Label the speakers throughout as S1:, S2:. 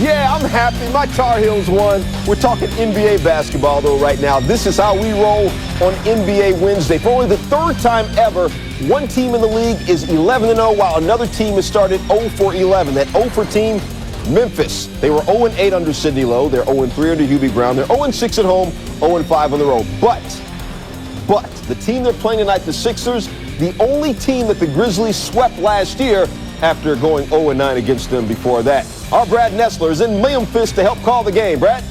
S1: Yeah, I'm happy. My Tar Heels won. We're talking NBA basketball, though, right now. This is how we roll on NBA Wednesday. For only the third time ever, one team in the league is 11-0, while another team has started 0-11. That 0-for team, Memphis. They were 0-8 under Sidney Lowe. They're 0-3 under Hubie Brown. They're 0-6 at home, 0-5 on the road. But the team they're playing tonight, the Sixers, the only team that the Grizzlies swept last year after going 0-9 against them before that. Our Brad Nessler is in Memphis to help call the game. Brad?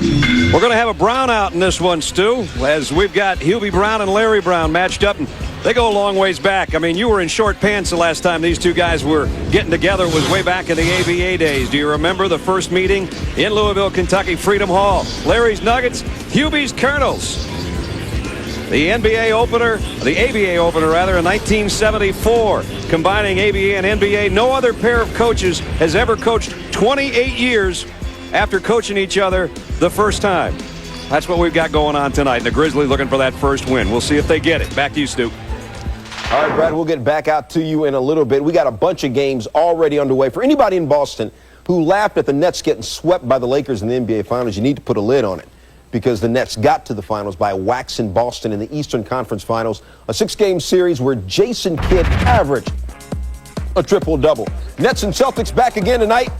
S2: We're going to have a brownout in this one, Stu, as we've got Hubie Brown and Larry Brown matched up. And they go a long ways back. I mean, you were in short pants the last time these two guys were getting together. It was way back in the ABA days. Do you remember the first meeting in Louisville, Kentucky, Freedom Hall? Larry's Nuggets, Hubie's Colonels. The NBA opener, the ABA opener rather, in 1974, combining ABA and NBA. No other pair of coaches has ever coached 28 years after coaching each other the first time. That's what we've got going on tonight. The Grizzlies looking for that first win. We'll see if they get it. Back to you, Stu.
S1: All right, Brad, we'll get back out to you in a little bit. We got a bunch of games already underway. For anybody in Boston who laughed at the Nets getting swept by the Lakers in the NBA Finals, you need to put a lid on it, because the Nets got to the finals by waxing Boston in the Eastern Conference Finals, a 6-game series where Jason Kidd averaged a triple-double. Nets and Celtics back again tonight.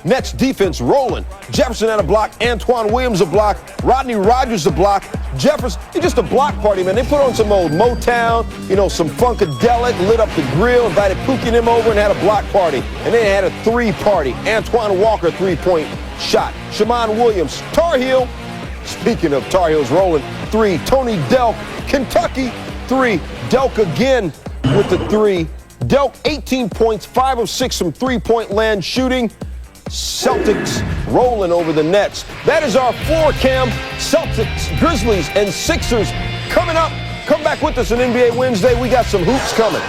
S1: Nets defense rolling. Jefferson had a block. Antoine Williams a block. Rodney Rogers a block. Jefferson, it's just a block party, man. They put on some old Motown, some Funkadelic, lit up the grill, invited Pookie and them over and had a block party. And then they had a 3-party. Antoine Walker, 3-point shot. Shammond Williams, Tar Heel. Speaking of Tar Heels rolling, 3. Tony Delk, Kentucky, 3. Delk again with the 3. Delk, 18 points, 5 of 6 from 3-point land shooting. Celtics rolling over the Nets. That is our floor cam. Celtics, Grizzlies, and Sixers coming up. Come back with us on NBA Wednesday. We got some hoops coming.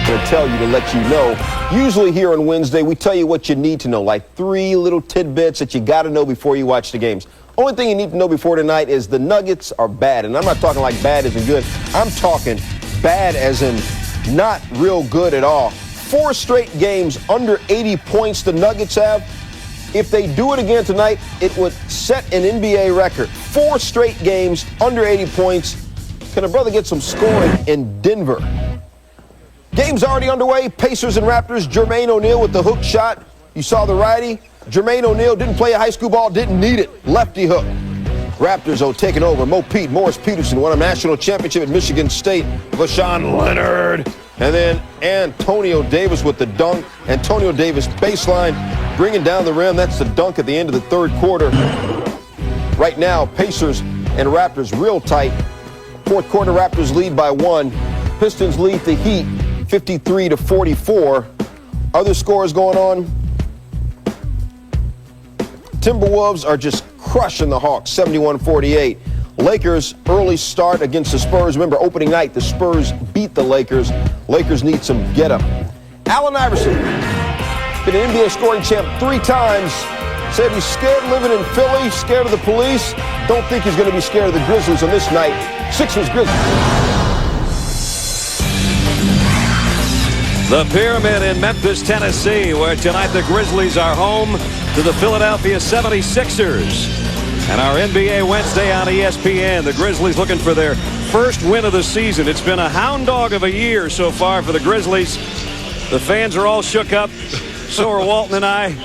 S1: I'm going to tell you to let you know. Usually here on Wednesday, we tell you what you need to know, like 3 little tidbits that you got to know before you watch the games. Only thing you need to know before tonight is the Nuggets are bad. And I'm not talking like bad as in good. I'm talking bad as in not real good at all. 4 straight games under 80 points the Nuggets have. If they do it again tonight, it would set an NBA record. 4 straight games under 80 points. Can a brother get some scoring in Denver? Game's already underway. Pacers and Raptors. Jermaine O'Neal with the hook shot. You saw the righty. Jermaine O'Neal didn't play a high school ball, didn't need it. Lefty hook. Raptors, taking over. Morris Peterson won a national championship at Michigan State. Vashawn Leonard. And then Antonio Davis with the dunk. Antonio Davis baseline, bringing down the rim. That's the dunk at the end of the third quarter. Right now, Pacers and Raptors real tight. Fourth quarter, Raptors lead by 1. Pistons lead the Heat 53-44. Other scores going on. Timberwolves are just crushing the Hawks, 71-48. Lakers early start against the Spurs. Remember, opening night, the Spurs beat the Lakers. Lakers need some get-up. Allen Iverson, been an NBA scoring champ 3 times, said he's scared living in Philly, scared of the police. Don't think he's going to be scared of the Grizzlies on this night. Sixers, Grizzlies.
S2: The Pyramid in Memphis, Tennessee, where tonight the Grizzlies are home to the Philadelphia 76ers. And our NBA Wednesday on ESPN, the Grizzlies looking for their first win of the season. It's been a hound dog of a year so far for the Grizzlies. The fans are all shook up. So are Walton and I.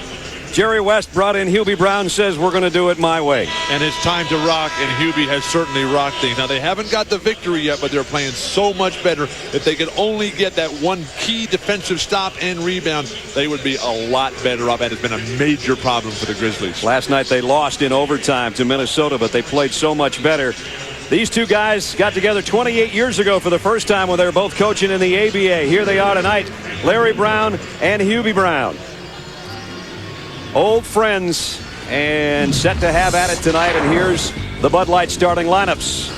S2: Jerry West brought in Hubie Brown, says we're going to do it my way.
S3: And it's time to rock, and Hubie has certainly rocked things. Now, they haven't got the victory yet, but they're playing so much better. If they could only get that one key defensive stop and rebound, they would be a lot better off. That has been a major problem for the Grizzlies.
S2: Last night they lost in overtime to Minnesota, but they played so much better. These two guys got together 28 years ago for the first time when they were both coaching in the ABA. Here they are tonight, Larry Brown and Hubie Brown. Old friends and set to have at it tonight. And here's the Bud Light starting lineups.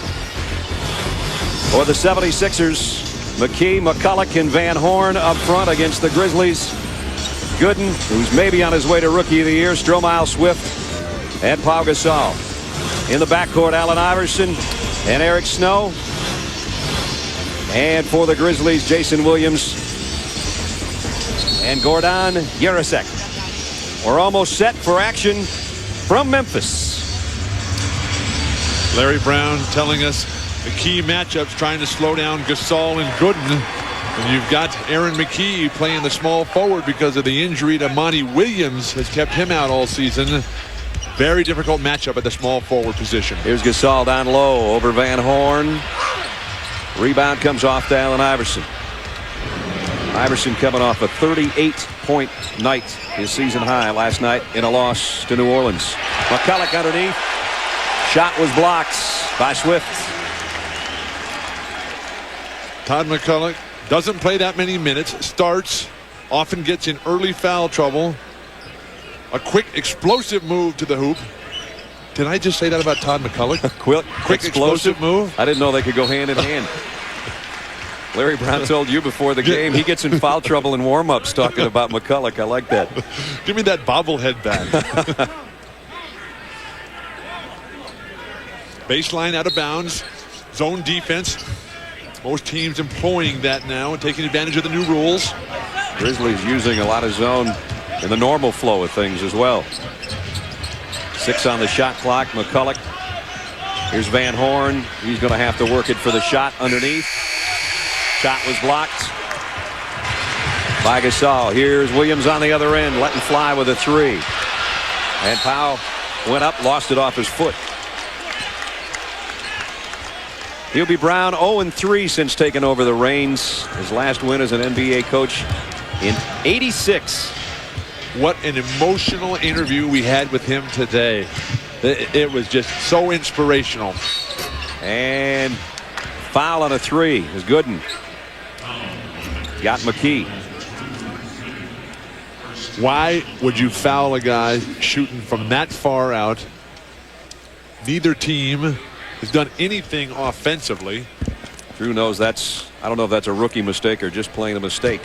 S2: For the 76ers, McKee, McCulloch, and Van Horn up front against the Grizzlies. Gooden, who's maybe on his way to Rookie of the Year, Stromile Swift, and Pau Gasol. In the backcourt, Allen Iverson and Eric Snow. And for the Grizzlies, Jason Williams and Gordon Yarosek. We're almost set for action from Memphis.
S3: Larry Brown telling us the key matchups, trying to slow down Gasol and Gooden. And you've got Aaron McKee playing the small forward because of the injury to Monty Williams has kept him out all season. Very difficult matchup at the small forward position.
S2: Here's Gasol down low over Van Horn. Rebound comes off to Allen Iverson. Iverson coming off a 38-point night, his season high last night in a loss to New Orleans. McCulloch underneath. Shot was blocked by Swift.
S3: Todd McCulloch doesn't play that many minutes, starts, often gets in early foul trouble. A quick, explosive move to the hoop. Did I just say that about Todd McCulloch?
S2: quick
S3: explosive move?
S2: I didn't know they could go hand in hand. Larry Brown told you before the game he gets in foul trouble in warm-ups talking about McCulloch. I like that.
S3: Give me that bobblehead back. Baseline out of bounds. Zone defense. Most teams employing that now and taking advantage of the new rules.
S2: Grizzlies using a lot of zone in the normal flow of things as well. 6 on the shot clock. McCulloch. Here's Van Horn. He's going to have to work it for the shot underneath. Shot was blocked by Gasol. Here's Williams on the other end, letting fly with a 3. And Pau went up, lost it off his foot. Hubie Brown 0-3 since taking over the reins. His last win as an NBA coach in '86.
S3: What an emotional interview we had with him today. It was just so inspirational.
S2: And foul on a 3 is Gooden. Got McKee.
S3: Why would you foul a guy shooting from that far out? Neither team has done anything offensively.
S2: Drew knows that's, I don't know if that's a rookie mistake or just plain a mistake.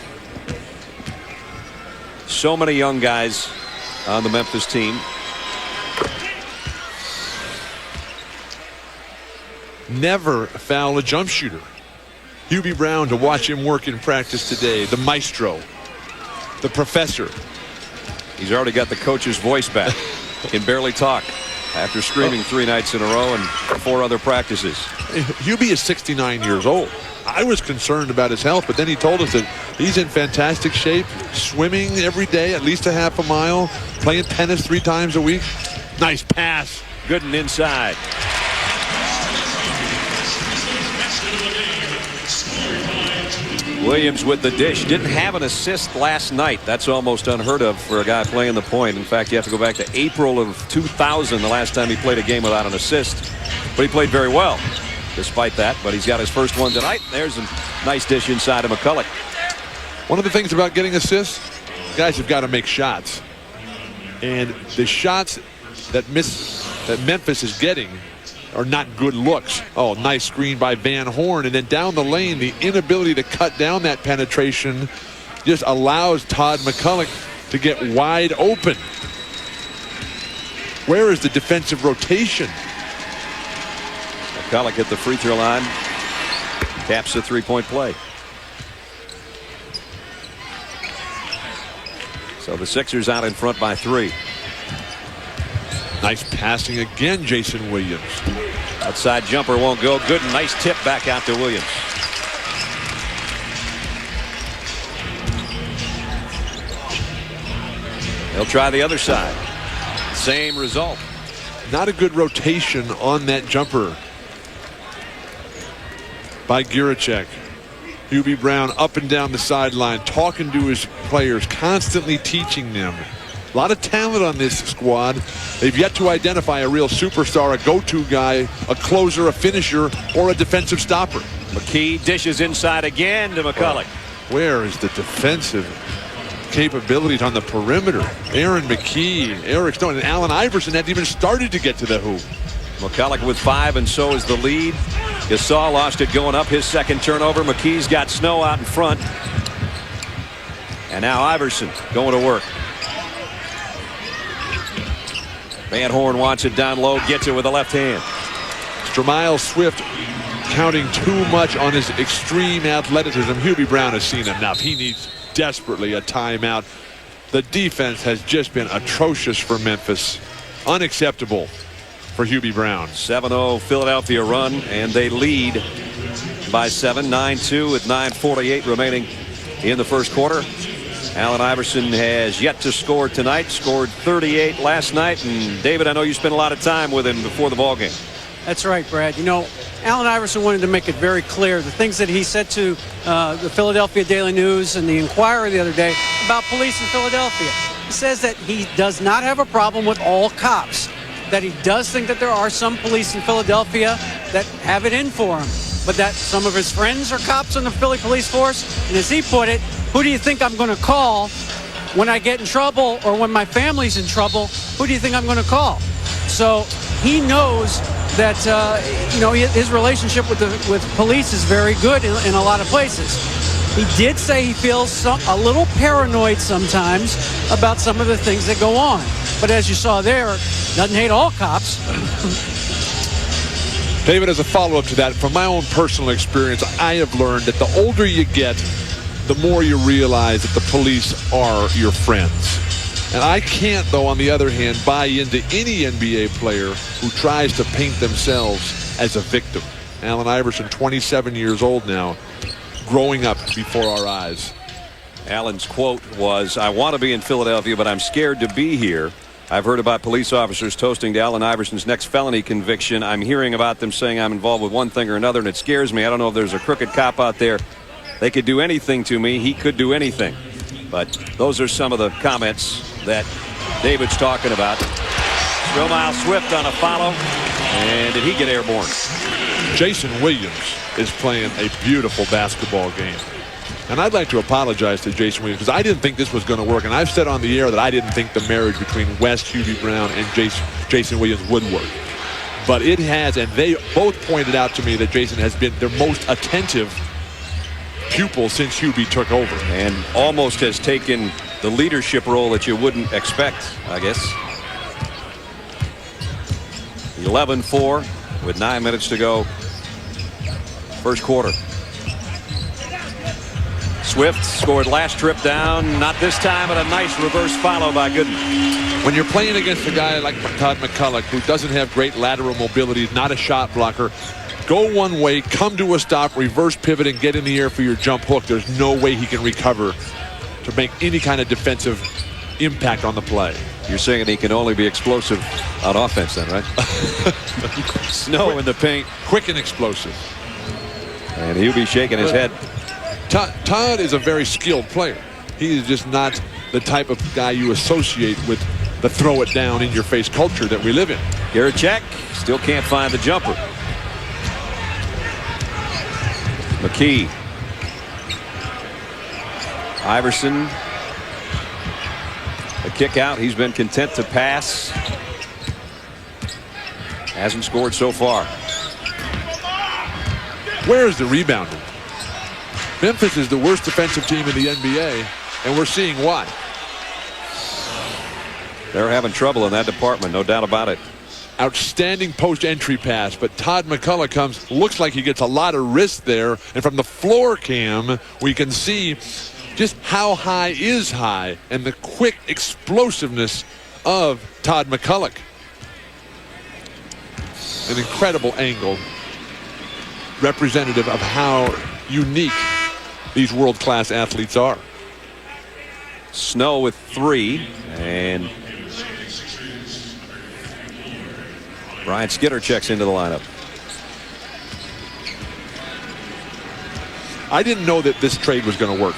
S2: So many young guys on the Memphis team.
S3: Never foul a jump shooter. Hubie Brown, to watch him work in practice today. The maestro. The professor.
S2: He's already got the coach's voice back. Can barely talk after screaming 3 nights in a row and 4 other practices.
S3: Hubie is 69 years old. I was concerned about his health, but then he told us that he's in fantastic shape, swimming every day, at least a half a mile, playing tennis 3 times a week. Nice pass.
S2: Gooden inside. Williams with the dish. Didn't have an assist last night. That's almost unheard of for a guy playing the point. In fact, you have to go back to April of 2000, the last time he played a game without an assist. But he played very well despite that. But he's got his first one tonight. There's a nice dish inside of McCulloch.
S3: One of the things about getting assists, guys have got to make shots. And the shots that Memphis is getting are not good looks. Oh, nice screen by Van Horn. And then down the lane, the inability to cut down that penetration just allows Todd McCulloch to get wide open. Where is the defensive rotation?
S2: McCulloch at the free throw line. Caps the 3-point play. So the Sixers out in front by 3.
S3: Nice passing again, Jason Williams.
S2: Outside jumper won't go. Good. Nice tip back out to Williams. He'll try the other side. Same result.
S3: Not a good rotation on that jumper by Giricek. Hubie Brown up and down the sideline, talking to his players, constantly teaching them. A lot of talent on this squad. They've yet to identify a real superstar, a go-to guy, a closer, a finisher, or a defensive stopper.
S2: McKee dishes inside again to McCulloch.
S3: Where is the defensive capabilities on the perimeter? Aaron McKee, Eric Stone, and Allen Iverson hadn't even started to get to the hoop.
S2: McCulloch with 5, and so is the lead. Gasol lost it going up, his second turnover. McKee's got Snow out in front. And now Iverson going to work. Van Horn wants it down low, gets it with the left hand.
S3: Stromile Swift counting too much on his extreme athleticism. Hubie Brown has seen enough. He needs desperately a timeout. The defense has just been atrocious for Memphis. Unacceptable for Hubie Brown.
S2: 7-0 Philadelphia run, and they lead by 7, 9-2 with 9:48 remaining in the first quarter. Allen Iverson has yet to score tonight. Scored 38 last night. And David, I know you spent a lot of time with him before the ball game.
S4: That's right, Brad. You know, Allen Iverson wanted to make it very clear the things that he said to the Philadelphia Daily News and the Inquirer the other day about police in Philadelphia. He says that he does not have a problem with all cops, that he does think that there are some police in Philadelphia that have it in for him, but that some of his friends are cops on the Philly police force. And as he put it, who do you think I'm going to call when I get in trouble or when my family's in trouble? Who do you think I'm going to call? So he knows that, you know, his relationship with police is very good in a lot of places. He did say he feels a little paranoid sometimes about some of the things that go on. But as you saw there, doesn't hate all cops.
S3: David, as a follow-up to that, from my own personal experience, I have learned that the older you get, the more you realize that the police are your friends. And I can't, though, on the other hand, buy into any NBA player who tries to paint themselves as a victim. Allen Iverson, 27 years old now, growing up before our eyes.
S2: Allen's quote was, "I want to be in Philadelphia, but I'm scared to be here. I've heard about police officers toasting to Allen Iverson's next felony conviction. I'm hearing about them saying I'm involved with one thing or another, and it scares me. I don't know if there's a crooked cop out there. They could do anything to me. He could do anything." But those are some of the comments that David's talking about. Stromile Swift on a follow. And did he get airborne?
S3: Jason Williams is playing a beautiful basketball game. And I'd like to apologize to Jason Williams because I didn't think this was going to work. And I've said on the air that I didn't think the marriage between West Hubie Brown and Jason Williams would work. But it has, and they both pointed out to me that Jason has been their most attentive pupil since Hubie took over.
S2: And almost has taken the leadership role that you wouldn't expect, I guess. 11-4 with 9 minutes to go. First quarter. Swift scored last trip down, not this time, but a nice reverse follow by Gooden.
S3: When you're playing against a guy like Todd McCulloch, who doesn't have great lateral mobility, not a shot blocker, go one way, come to a stop, reverse pivot, and get in the air for your jump hook. There's no way he can recover to make any kind of defensive impact on the play.
S2: You're saying he can only be explosive on offense then, right? Snow in the paint.
S3: Quick and explosive.
S2: And he'll be shaking his head.
S3: Todd is a very skilled player. He is just not the type of guy you associate with the throw it down in your face culture that we live in.
S2: Garachek still can't find the jumper. McKee. Iverson. A kick out. He's been content to pass. Hasn't scored so far.
S3: Where's the rebounding? Memphis is the worst defensive team in the NBA, and we're seeing why.
S2: They're having trouble in that department, no doubt about it.
S3: Outstanding post-entry pass, but Todd McCulloch comes, looks like he gets a lot of wrist there, and from the floor cam, we can see just how high is high and the quick explosiveness of Todd McCulloch. An incredible angle, representative of how unique these world-class athletes are.
S2: Snow with 3, and Brian Skinner checks into the lineup.
S3: I didn't know that this trade was going to work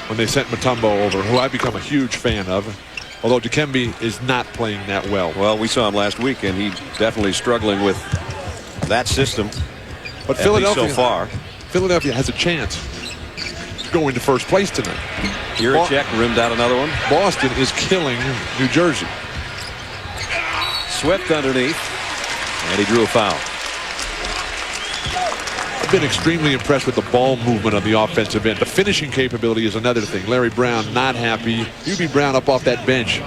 S3: when they sent Mutombo over, who I've become a huge fan of, although Dikembe is not playing that well.
S2: Well, we saw him last week, and he's definitely struggling with that system.
S3: But Philadelphia,
S2: so far,
S3: Philadelphia has a chance to go into first place tonight.
S2: Garachek rimmed out another one.
S3: Boston is killing New Jersey.
S2: Swift underneath, and he drew a foul.
S3: I've been extremely impressed with the ball movement on the offensive end. The finishing capability is another thing. Larry Brown not happy. Hubie Brown up off that bench.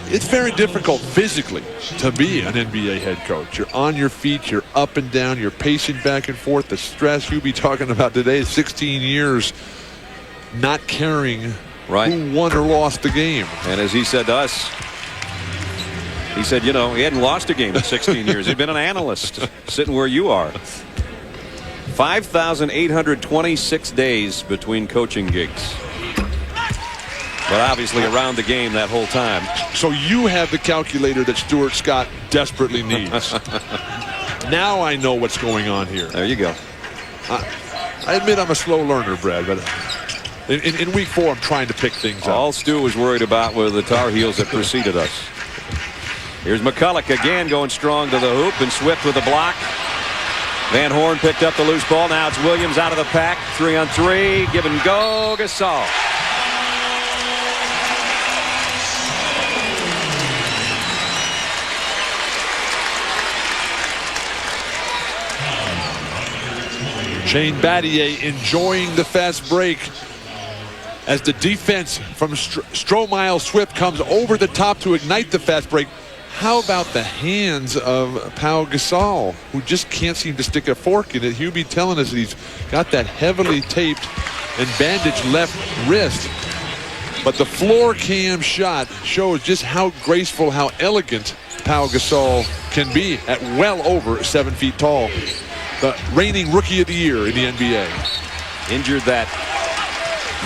S3: It's very difficult physically to be an NBA head coach. You're on your feet, you're up and down, you're pacing back and forth. The stress Hubie talking about today is 16 years not caring
S2: Right.
S3: who won or lost the game.
S2: And as he said to us, he said, you know, he hadn't lost a game in 16 years. He'd been an analyst sitting where you are. 5,826 days between coaching gigs. But obviously around the game that whole time.
S3: So you have the calculator that Stuart Scott desperately needs. Now I know what's going on here.
S2: There you go.
S3: I admit I'm a slow learner, Brad, but in week 4 I'm trying to pick things up.
S2: All Stu was worried about were the Tar Heels that preceded us. Here's McCulloch again going strong to the hoop, and Swift with a block. Van Horn picked up the loose ball. Now it's Williams out of the pack. 3-on-3. Give and go. Gasol.
S3: Shane Battier enjoying the fast break as the defense from Stromile Swift comes over the top to ignite the fast break. How about the hands of Pau Gasol, who just can't seem to stick a fork in it? Hubie telling us that he's got that heavily taped and bandaged left wrist. But the floor cam shot shows just how graceful, how elegant Pau Gasol can be at well over 7 feet tall. The reigning Rookie of the Year in the NBA.
S2: Injured that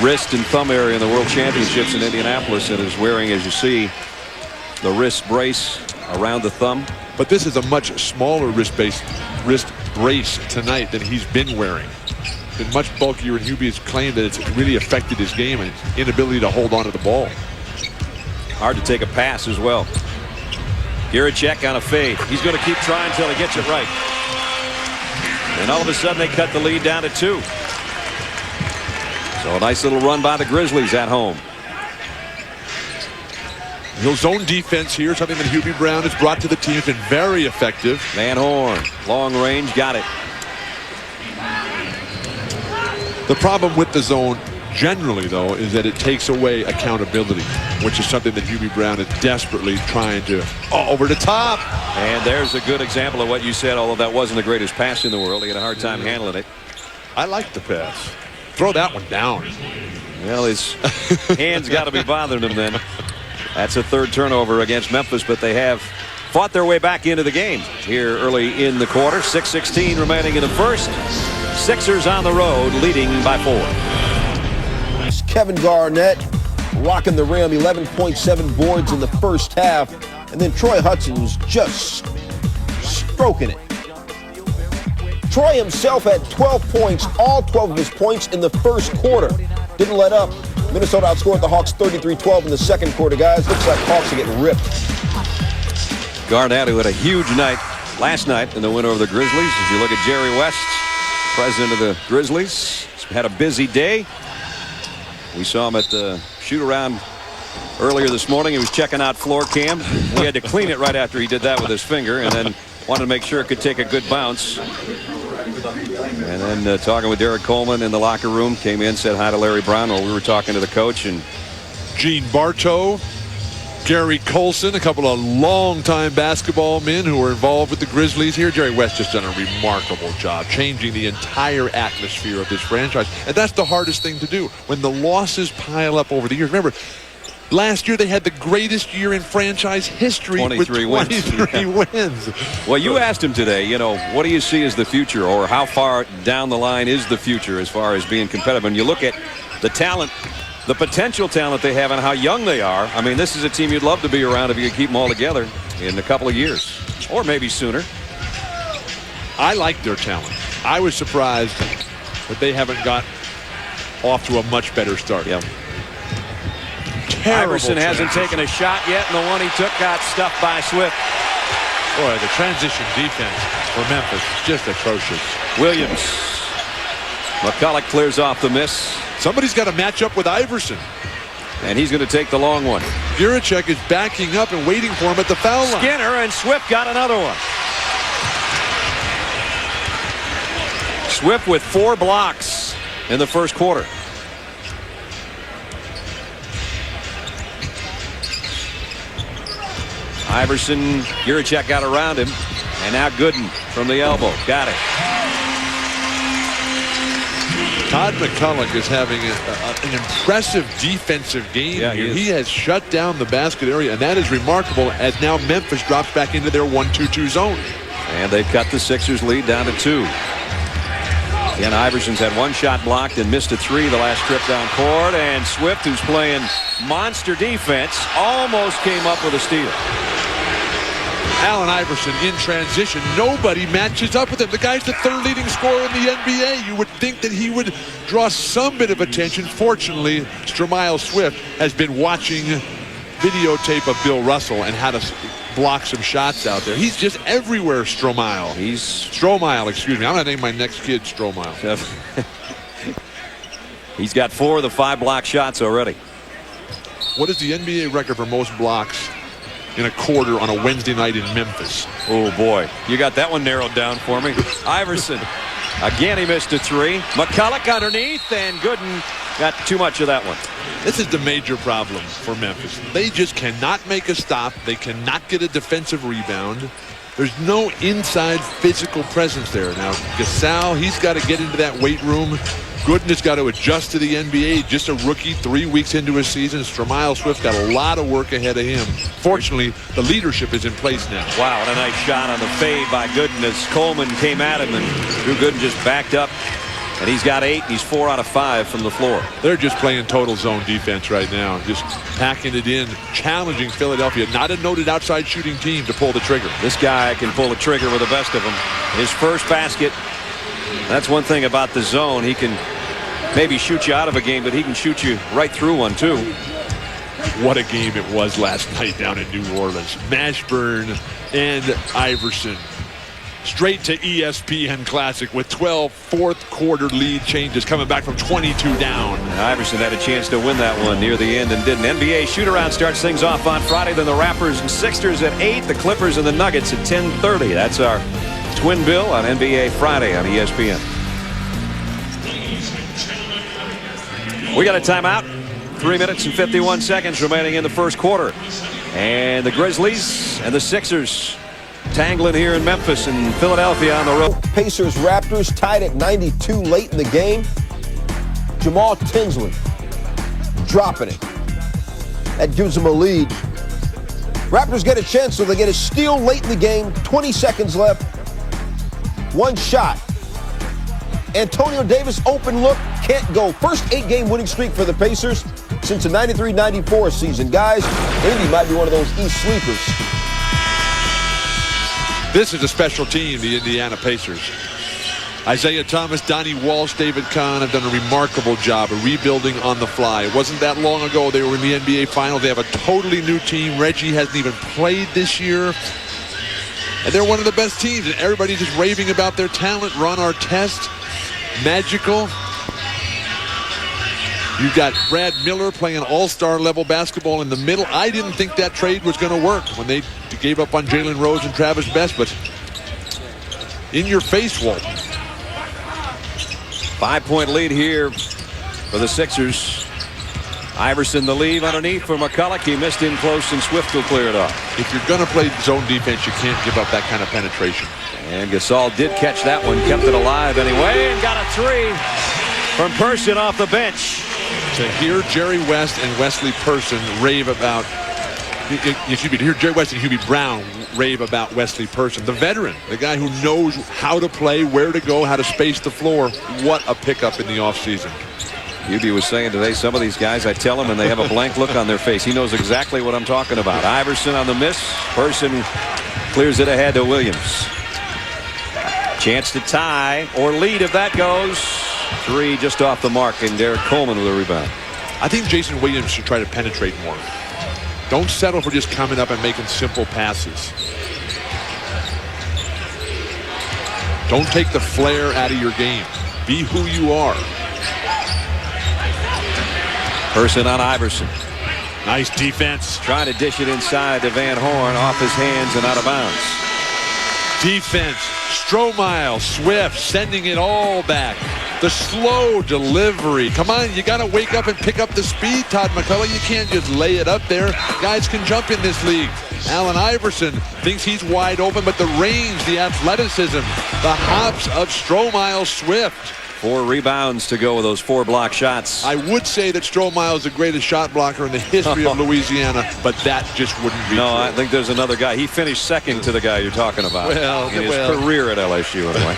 S2: wrist and thumb area in the World Championships in Indianapolis, and is wearing, as you see, the wrist brace around the thumb.
S3: But this is a much smaller wrist brace tonight than he's been wearing. Been much bulkier, and Hubie has claimed that it's really affected his game and his inability to hold on to the ball.
S2: Hard to take a pass as well. Giricek on a fade. He's going to keep trying until he gets it right. And all of a sudden they cut the lead down to 2. So a nice little run by the Grizzlies at home.
S3: He'll zone defense here, something that Hubie Brown has brought to the team. It's been very effective.
S2: Van Horn, long range, got it.
S3: The problem with the zone generally, though, is that it takes away accountability, which is something that Hubie Brown is desperately trying to. Over the top.
S2: And there's a good example of what you said, although that wasn't the greatest pass in the world. He had a hard time handling it.
S3: I like the pass. Throw that one down.
S2: Well, his hands got to be bothering him then. That's a third turnover against Memphis, but they have fought their way back into the game here early in the quarter. 6:16 remaining in the first. Sixers on the road, leading by 4.
S1: It's Kevin Garnett rocking the rim, 11.7 boards in the first half. And then Troy Hudson was just stroking it. Troy himself had 12 points, all 12 of his points in the first quarter. Didn't let up. Minnesota outscored the Hawks 33-12 in the second quarter, guys. Looks like Hawks are getting ripped.
S2: Garnett, who had a huge night last night in the win over the Grizzlies. If you look at Jerry West, president of the Grizzlies, he's had a busy day. We saw him at the shoot-around earlier this morning. He was checking out floor cam. He had to clean it right after he did that with his finger, and then wanted to make sure it could take a good bounce. And then talking with Derek Coleman in the locker room, came in, said hi to Larry Brown while we were talking to the coach. And
S3: Gene Bartow, Gary Colson, a couple of longtime basketball men who were involved with the Grizzlies here. Jerry West just done a remarkable job changing the entire atmosphere of this franchise. And that's the hardest thing to do when the losses pile up over the years. Remember, last year they had the greatest year in franchise history
S2: 23
S3: with 23 wins.
S2: Well, you asked him today, you know, what do you see as the future, or how far down the line is the future as far as being competitive? And you look at the talent, the potential talent they have, and how young they are. I mean, this is a team you'd love to be around if you could keep them all together in a couple of years, or maybe sooner.
S3: I like their talent. I was surprised that they haven't got off to a much better start.
S2: Yeah.
S3: Terrible
S2: Iverson hasn't taken a shot yet, and the one he took got stuffed by Swift.
S3: Boy, the transition defense for Memphis is just atrocious.
S2: Williams. McCulloch clears off the miss.
S3: Somebody's got to match up with Iverson.
S2: And he's going to take the long one.
S3: Giricek is backing up and waiting for him at the foul line.
S2: Skinner, and Swift got another one. Swift with 4 blocks in the first quarter. Iverson, Giricek got around him, and now Gooden from the elbow. Got it.
S3: Todd McCulloch is having an impressive defensive game here. He has shut down the basket area, and that is remarkable as now Memphis drops back into their 1-2-2 zone.
S2: And they've cut the Sixers lead down to 2. Again, Iverson's had 1 shot blocked and missed a 3 the last trip down court. And Swift, who's playing monster defense, almost came up with a steal.
S3: Allen Iverson in transition. Nobody matches up with him. The guy's the 3rd leading scorer in the NBA. You would think that he would draw some bit of attention. Fortunately, Stromile Swift has been watching videotape of Bill Russell and how to block some shots out there. He's just everywhere, Stromile. Stromile, excuse me. I'm going to name my next kid Stromile.
S2: He's got 4 of the 5 block shots already.
S3: What is the NBA record for most blocks in a quarter on a Wednesday night in Memphis?
S2: Oh, boy. You got that one narrowed down for me. Iverson. Again, he missed a 3. McCulloch underneath, and Gooden got too much of that one.
S3: This is the major problem for Memphis. They just cannot make a stop. They cannot get a defensive rebound. There's no inside physical presence there. Now, Gasol, he's got to get into that weight room. Gooden has got to adjust to the NBA. Just a rookie, 3 weeks into his season. Stromile Swift got a lot of work ahead of him. Fortunately, the leadership is in place now.
S2: Wow, what a nice shot on the fade by Gooden as Coleman came at him, and Drew Gooden just backed up. And he's got 8. He's 4 out of 5 from the floor.
S3: They're just playing total zone defense right now. Just packing it in, challenging Philadelphia. Not a noted outside shooting team to pull the trigger.
S2: This guy can pull the trigger with the best of them. His first basket. That's one thing about the zone. He can maybe shoot you out of a game, but he can shoot you right through one, too.
S3: What a game it was last night down in New Orleans. Mashburn and Iverson. Straight to ESPN Classic with 12 fourth-quarter lead changes coming back from 22 down.
S2: And Iverson had a chance to win that one near the end and didn't. NBA shoot-around starts things off on Friday. Then the Raptors and Sixers at 8. The Clippers and the Nuggets at 10:30. That's our twin bill on NBA Friday on ESPN. We got a timeout. 3 minutes and 51 seconds remaining in the first quarter. And the Grizzlies and the Sixers tangling here in Memphis and Philadelphia on the road.
S1: Pacers Raptors tied at 92 late in the game. Jamal Tinsley dropping it. That gives them a lead. Raptors get a chance, so they get a steal late in the game. 20 seconds left. 1 shot. Antonio Davis open look, can't go. First 8-game winning streak for the Pacers since the 93-94 season. Guys, Indy might be one of those East sleepers.
S3: This is a special team, the Indiana Pacers. Isaiah Thomas, Donnie Walsh, David Kahn have done a remarkable job of rebuilding on the fly. It wasn't that long ago they were in the NBA Finals. They have a totally new team. Reggie hasn't even played this year. And they're one of the best teams, and everybody's just raving about their talent. Ron Artest, magical. You've got Brad Miller playing all-star level basketball in the middle. I didn't think that trade was going to work when they gave up on Jalen Rose and Travis Best, but in your face, Walt.
S2: 5-point lead here for the Sixers. Iverson the lead underneath for McCulloch. He missed in close, and Swift will clear it off.
S3: If you're going to play zone defense, you can't give up that kind of penetration.
S2: And Gasol did catch that one, kept it alive anyway, and got a 3 from Person off the bench.
S3: To hear Jerry West and Wesley Person rave about, excuse me, to hear Jerry West and Hubie Brown rave about Wesley Person, the veteran, the guy who knows how to play, where to go, how to space the floor. What a pickup in the offseason.
S2: Hubie was saying today, some of these guys, I tell them, and they have a blank look on their face. He knows exactly what I'm talking about. Iverson on the miss. Person clears it ahead to Williams. Chance to tie or lead if that goes. 3 just off the mark, and Derek Coleman with a rebound.
S3: I think Jason Williams should try to penetrate more. Don't settle for just coming up and making simple passes. Don't take the flair out of your game. Be who you are.
S2: Person on Iverson.
S3: Nice defense.
S2: Trying to dish it inside to Van Horn, off his hands and out of bounds.
S3: Defense. Stromile Swift sending it all back. The slow delivery. Come on, you got to wake up and pick up the speed, Todd McCulloch. You can't just lay it up there. Guys can jump in this league. Allen Iverson thinks he's wide open, but the range, the athleticism, the hops of Stromile Swift.
S2: 4 rebounds to go with those 4 block shots.
S3: I would say that Stromile is the greatest shot blocker in the history of Louisiana, but that just wouldn't be true.
S2: I think there's another guy. He finished second to the guy you're talking about in his career at LSU. Anyway.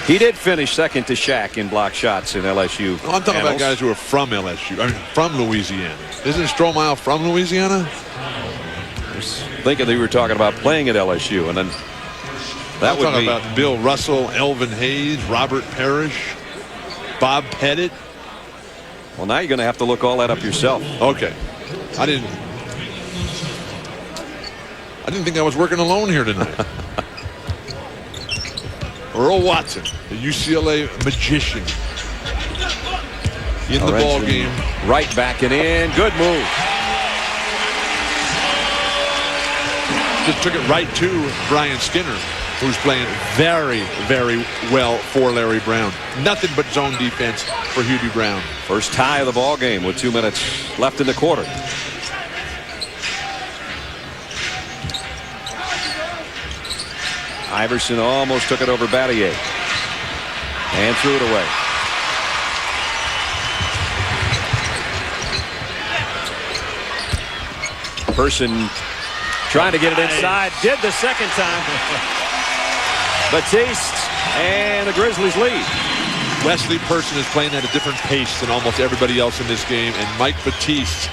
S2: He did finish second to Shaq in block shots in LSU.
S3: No, I'm talking about guys who are from LSU. I mean, from Louisiana. Isn't Stromile from Louisiana?
S2: I was thinking that you were talking about playing at LSU, and then that would be
S3: about Bill Russell, Elvin Hayes, Robert Parrish, Bob Pettit.
S2: Well, now you're going to have to look all that up yourself.
S3: Okay. I didn't think I was working alone here tonight. Earl Watson, the UCLA magician, in the ball game.
S2: Right back and in. Good move.
S3: Just took it right to Brian Skinner, who's playing very, very well for Larry Brown. Nothing but zone defense for Hubie Brown.
S2: First tie of the ball game with 2 minutes left in the quarter. Iverson almost took it over Battier and threw it away. Person trying to get it inside. Did the second time. Batiste and the Grizzlies lead.
S3: Wesley Person is playing at a different pace than almost everybody else in this game, and Mike Batiste,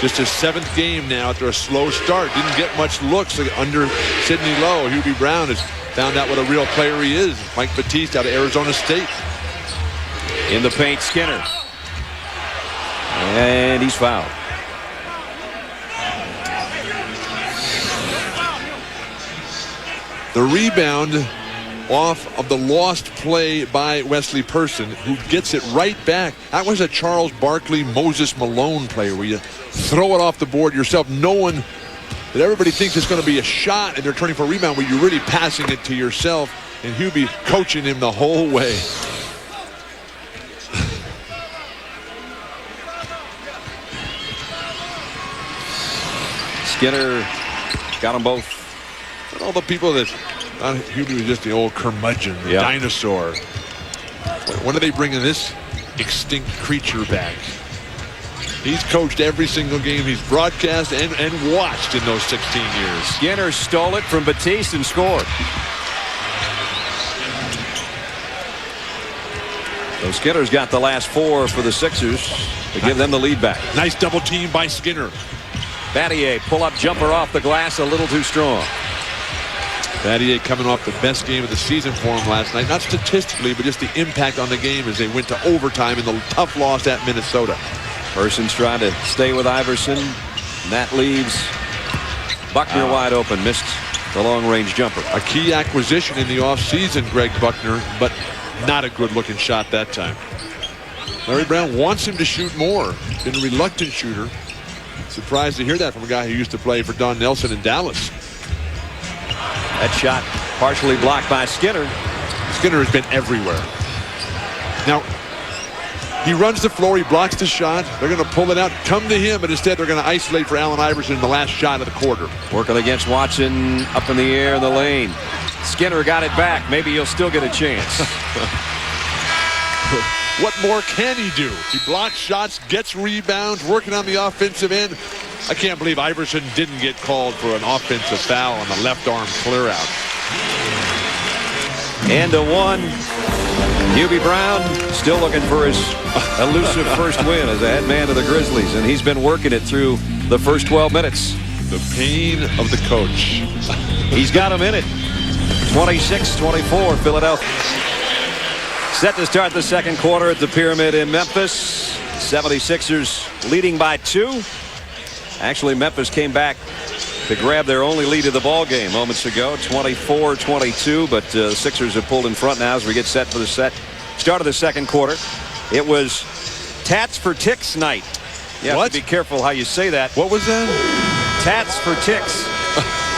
S3: just his 7th game now after a slow start, didn't get much looks under Sidney Lowe. Hubie Brown has found out what a real player he is. Mike Batiste out of Arizona State.
S2: In the paint, Skinner. And he's fouled.
S3: The rebound off of the lost play by Wesley Person, who gets it right back. That was a Charles Barkley, Moses Malone play where you throw it off the board yourself, knowing that everybody thinks it's going to be a shot and they're turning for a rebound, where you're really passing it to yourself, and Hubie coaching him the whole way.
S2: Skinner got them both.
S3: And all the people that Hubie was just the old curmudgeon, the dinosaur. When are they bringing this extinct creature back? He's coached every single game he's broadcast and watched in those 16 years.
S2: Skinner stole it from Batiste and scored. So Skinner's got the last 4 for the Sixers to give them the lead back.
S3: Nice double team by Skinner.
S2: Battier, pull-up jumper off the glass, a little too strong.
S3: Battier coming off the best game of the season for him last night. Not statistically, but just the impact on the game as they went to overtime in the tough loss at Minnesota.
S2: Person's trying to stay with Iverson. And that leaves Buckner wide open. Missed the long-range jumper.
S3: A key acquisition in the offseason, Greg Buckner, but not a good-looking shot that time. Larry Brown wants him to shoot more. Been a reluctant shooter. Surprised to hear that from a guy who used to play for Don Nelson in Dallas.
S2: That shot partially blocked by Skinner.
S3: Skinner has been everywhere. Now, he runs the floor, he blocks the shot. They're going to pull it out, come to him, but instead they're going to isolate for Allen Iverson in the last shot of the quarter.
S2: Working against Watson up in the air in the lane. Skinner got it back. Maybe he'll still get a chance.
S3: What more can he do? He blocks shots, gets rebounds, working on the offensive end. I can't believe Iverson didn't get called for an offensive foul on the left arm clear out.
S2: And a 1. Hubie Brown still looking for his elusive first win as a head man of the Grizzlies, and he's been working it through the first 12 minutes.
S3: The pain of the coach.
S2: He's got him in it. 26-24 Philadelphia. Set to start the second quarter at the Pyramid in Memphis. 76ers leading by 2. Actually, Memphis came back to grab their only lead of the ball game moments ago, 24-22, but the Sixers have pulled in front now as we get set for the start of the second quarter. It was tats for ticks night. You have to be careful how you say that.
S3: What was that?
S2: Tats for ticks.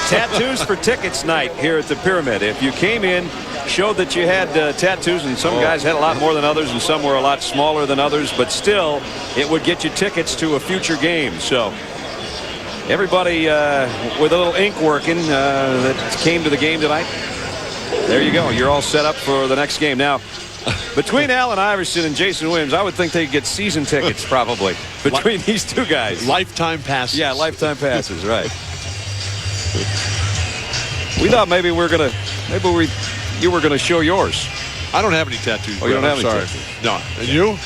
S2: Tattoos for tickets night here at the Pyramid. If you came in, showed that you had tattoos, and some guys had a lot more than others, and some were a lot smaller than others, but still, it would get you tickets to a future game. So everybody with a little ink working that came to the game tonight, there you go. You're all set up for the next game. Now, Between Allen Iverson and Jason Williams, I would think they'd get season tickets probably between these two guys.
S3: Lifetime passes.
S2: Yeah, lifetime passes, right. We thought maybe you were gonna show yours.
S3: I don't have any tattoos.
S2: Oh, you don't have any
S3: sorry.
S2: tattoos?
S3: No. And you?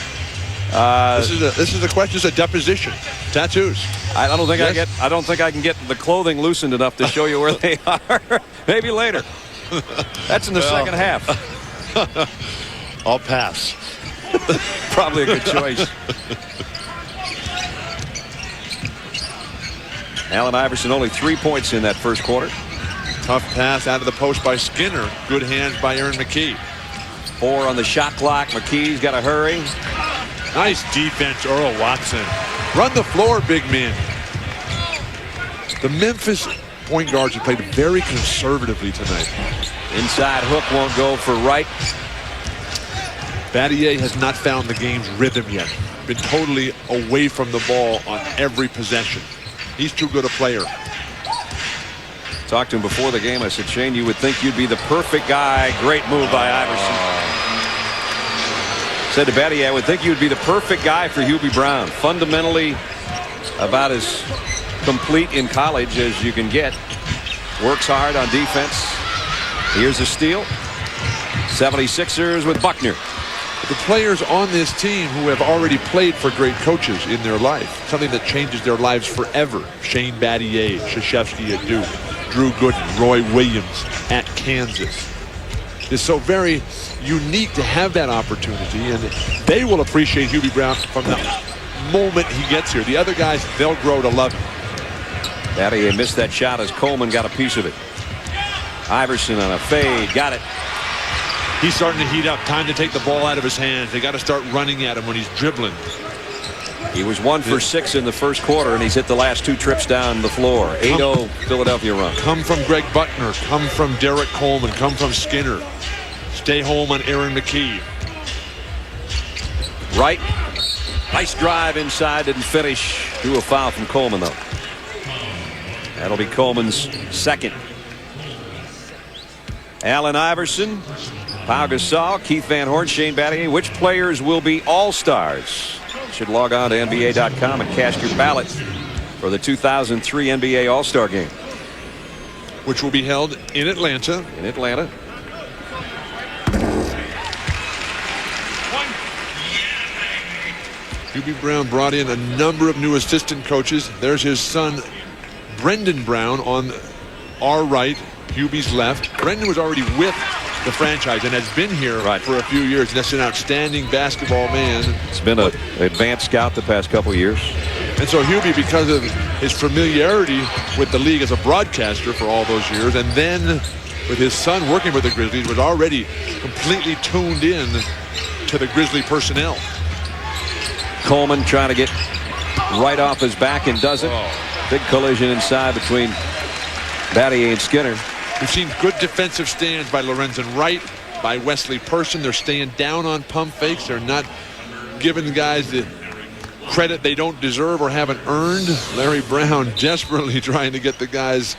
S3: This is a question. This is a deposition. Tattoos.
S2: I don't think
S3: Yes?
S2: I don't think I can get the clothing loosened enough to show you where they are. Maybe later. That's in the second half.
S3: I'll pass.
S2: Probably a good choice. Allen Iverson only 3 points in that first quarter.
S3: Tough pass out of the post by Skinner. Good hands by Aaron McKee.
S2: 4 on the shot clock. McKee's got to hurry.
S3: Nice defense, Earl Watson. Run the floor, big man. The Memphis point guards have played very conservatively tonight.
S2: Inside hook won't go for Wright.
S3: Battier has not found the game's rhythm yet. Been totally away from the ball on every possession. He's too good a player.
S2: Talked to him before the game. I said, Shane, you would think you'd be the perfect guy. Great move by Iverson. Said to Battier, I would think you would be the perfect guy for Hubie Brown. Fundamentally about as complete in college as you can get. Works hard on defense. Here's a steal. 76ers with Buckner.
S3: The players on this team who have already played for great coaches in their life. Something that changes their lives forever. Shane Battier, Krzyzewski at Duke. Drew Gooden, Roy Williams at Kansas. It's so very unique to have that opportunity, and they will appreciate Hubie Brown from the moment he gets here. The other guys, they'll grow to love him.
S2: Battier missed that shot as Coleman got a piece of it. Iverson on a fade, got it.
S3: He's starting to heat up. Time to take the ball out of his hands. They got to start running at him when he's dribbling.
S2: He was 1 for 6 in the first quarter, and he's hit the last 2 trips down the floor. 8-0 Philadelphia run.
S3: Come from Greg Buckner. Come from Derek Coleman. Come from Skinner. Stay home on Aaron McKee.
S2: Right. Nice drive inside. Didn't finish. Drew a foul from Coleman, though. That'll be Coleman's second. Allen Iverson, Pau Gasol, Keith Van Horn, Shane Battier. Which players will be all-stars? You should log on to NBA.com and cast your ballot for the 2003 NBA All-Star Game.
S3: Which will be held in Atlanta.
S2: In Atlanta.
S3: Hubie Brown brought in a number of new assistant coaches. There's his son, Brendan Brown, on our right, Hubie's left. Brendan was already with the franchise and has been here for a few years. That's an outstanding basketball man.
S2: It's been an advanced scout the past couple of years.
S3: And so Hubie, because of his familiarity with the league as a broadcaster for all those years, and then with his son working with the Grizzlies, was already completely tuned in to the Grizzly personnel.
S2: Coleman trying to get right off his back and does it. Big collision inside between Battier and Skinner.
S3: We've seen good defensive stands by Lorenzen Wright, by Wesley Person. They're staying down on pump fakes. They're not giving the guys the credit they don't deserve or haven't earned. Larry Brown desperately trying to get the guys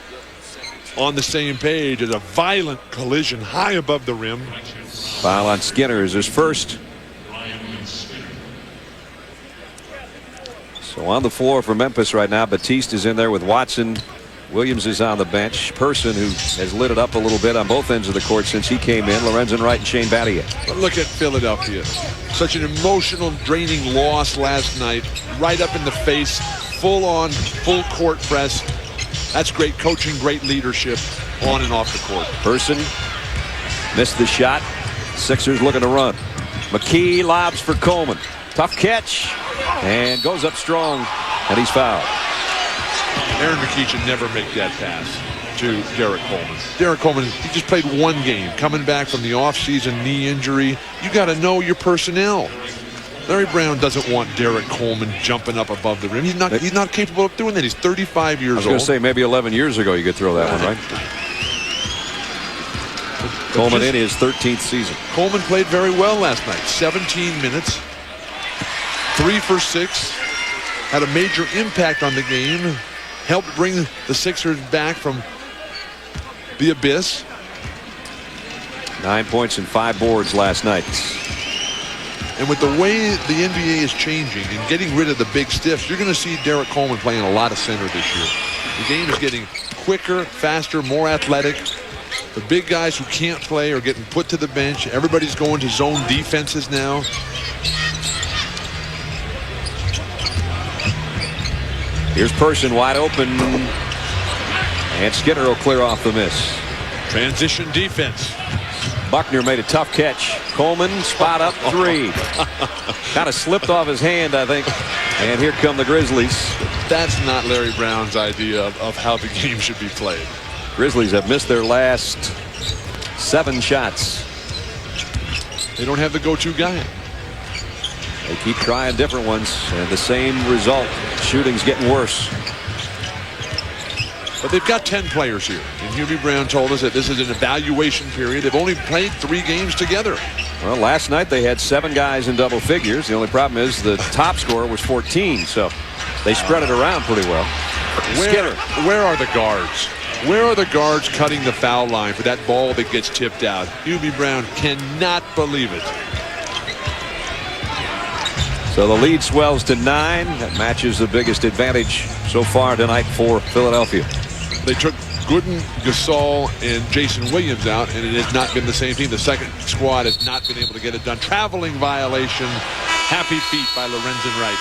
S3: on the same page as a violent collision high above the rim.
S2: Foul on Skinner is his first. So on the floor for Memphis right now, Batiste is in there with Watson. Williams is on the bench. Person, who has lit it up a little bit on both ends of the court since he came in. Lorenzen Wright and Shane Battier.
S3: But look at Philadelphia. Such an emotional, draining loss last night. Right up in the face. Full on, full court press. That's great coaching, great leadership on and off the court.
S2: Person missed the shot. Sixers looking to run. McKee lobs for Coleman. Tough catch. And goes up strong. And he's fouled.
S3: Aaron McKee should never make that pass to Derek Coleman. Derek Coleman, he just played one game, coming back from the offseason knee injury. You got to know your personnel. Larry Brown doesn't want Derek Coleman jumping up above the rim. He's not capable of doing that. He's 35 years old.
S2: I was going to say maybe 11 years ago you could throw that one, right? Coleman in his 13th season.
S3: Coleman played very well last night. 17 minutes, 3 for 6, had a major impact on the game. Helped bring the Sixers back from the abyss.
S2: 9 points and 5 boards last night.
S3: And with the way the NBA is changing and getting rid of the big stiffs, you're going to see Derek Coleman playing a lot of center this year. The game is getting quicker, faster, more athletic. The big guys who can't play are getting put to the bench. Everybody's going to zone defenses now.
S2: Here's Person wide open. And Skinner will clear off the miss.
S3: Transition defense.
S2: Buckner made a tough catch. Coleman spot up three. Kind of slipped off his hand, I think. And here come the Grizzlies.
S3: That's not Larry Brown's idea of how the game should be played.
S2: Grizzlies have missed their last 7 shots.
S3: They don't have the go-to guy.
S2: They keep trying different ones, and the same result. Shooting's getting worse.
S3: But they've got 10 players here. And Hubie Brown told us that this is an evaluation period. They've only played 3 games together.
S2: Well, last night they had 7 guys in double figures. The only problem is the top scorer was 14, so they spread it around pretty well.
S3: Where are the guards? Where are the guards cutting the foul line for that ball that gets tipped out? Hubie Brown cannot believe it.
S2: So the lead swells to 9. That matches the biggest advantage so far tonight for Philadelphia.
S3: They took Gooden, Gasol, and Jason Williams out, and it has not been the same team. The second squad has not been able to get it done. Traveling violation. Happy feet by Lorenzen Wright.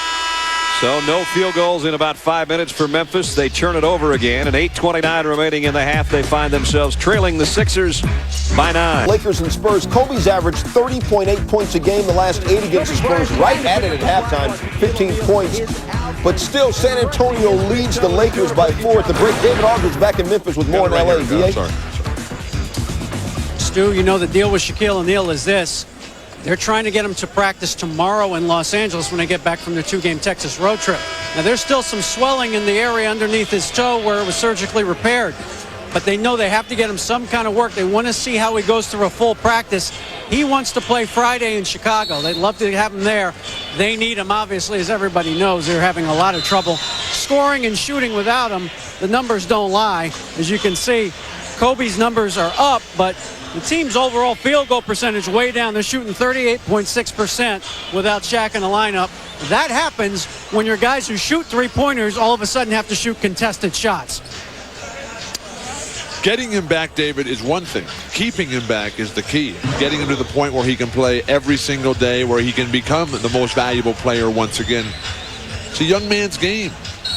S2: So no field goals in about 5 minutes for Memphis. They turn it over again, and 8:29 remaining in the half. They find themselves trailing the Sixers by 9.
S1: Lakers and Spurs. Kobe's averaged 30.8 points a game the last 8 against the Spurs. Right at it at halftime, 15 points. But still, San Antonio leads the Lakers by 4 at the break. David Aldridge back in Memphis with more in L.A.
S3: I'm sorry.
S4: Stu, you know the deal with Shaquille O'Neal is this. They're trying to get him to practice tomorrow in Los Angeles when they get back from their 2-game Texas road trip. Now, there's still some swelling in the area underneath his toe where it was surgically repaired. But they know they have to get him some kind of work. They want to see how he goes through a full practice. He wants to play Friday in Chicago. They'd love to have him there. They need him, obviously, as everybody knows. They're having a lot of trouble scoring and shooting without him. The numbers don't lie. As you can see, Kobe's numbers are up, but the team's overall field goal percentage way down. They're shooting 38.6% without Shaq in the lineup. That happens when your guys who shoot three-pointers all of a sudden have to shoot contested shots.
S3: Getting him back, David, is one thing. Keeping him back is the key. Getting him to the point where he can play every single day, where he can become the most valuable player once again. It's a young man's game.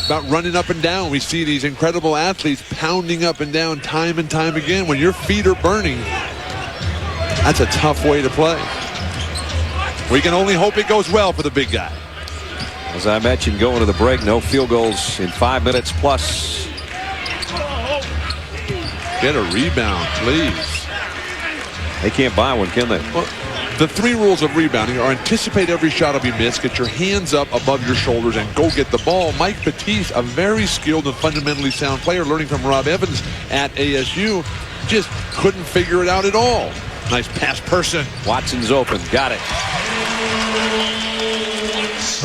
S3: About running up and down. We see these incredible athletes pounding up and down time and time again. When your feet are burning, that's a tough way to play. We can only hope it goes well for the big guy.
S2: As I mentioned, going to the break, no field goals in 5 minutes plus.
S3: Get a rebound, please.
S2: They can't buy one, can they?
S3: Well, the 3 rules of rebounding are anticipate every shot will be missed, get your hands up above your shoulders, and go get the ball. Mike Battier, a very skilled and fundamentally sound player, learning from Rob Evans at ASU, just couldn't figure it out at all. Nice pass, Person.
S2: Watson's open. Got it.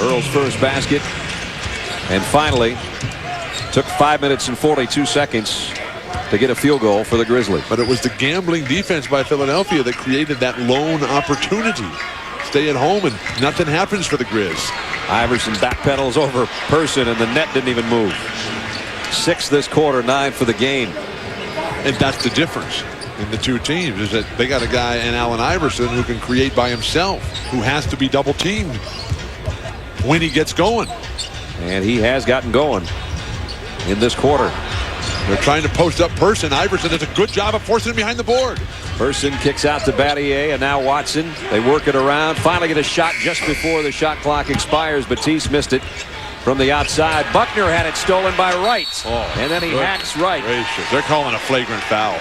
S2: Earl's first basket. And finally, took 5 minutes and 42 seconds to get a field goal for the Grizzlies.
S3: But it was the gambling defense by Philadelphia that created that lone opportunity. Stay at home and nothing happens for the Grizz.
S2: Iverson backpedals over Person, and the net didn't even move. 6 this quarter, 9 for the game.
S3: And that's the difference in the two teams, is that they got a guy in Allen Iverson who can create by himself, who has to be double teamed when he gets going.
S2: And he has gotten going in this quarter.
S3: They're trying to post up Person. Iverson does a good job of forcing him behind the board.
S2: Person kicks out to Battier, and now Watson. They work it around. Finally get a shot just before the shot clock expires. Batiste missed it from the outside. Buckner had it stolen by Wright.
S3: Oh,
S2: and then he hacks Wright.
S3: Gracious. They're calling a flagrant foul.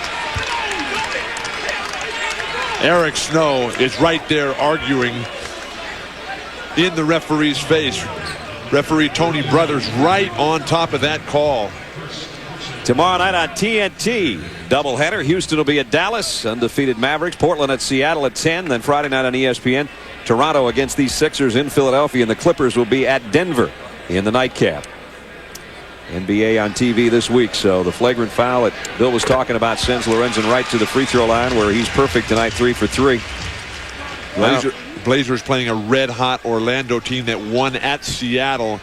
S3: Eric Snow is right there arguing in the referee's face. Referee Tony Brothers right on top of that call.
S2: Tomorrow night on TNT, doubleheader. Houston will be at Dallas, undefeated Mavericks. Portland at Seattle at 10. Then Friday night on ESPN, Toronto against these Sixers in Philadelphia. And the Clippers will be at Denver in the nightcap. NBA on TV this week. So the flagrant foul that Bill was talking about sends Lorenzen Wright to the free throw line, where he's perfect tonight, 3 for 3.
S3: Well, Blazers playing a red-hot Orlando team that won at Seattle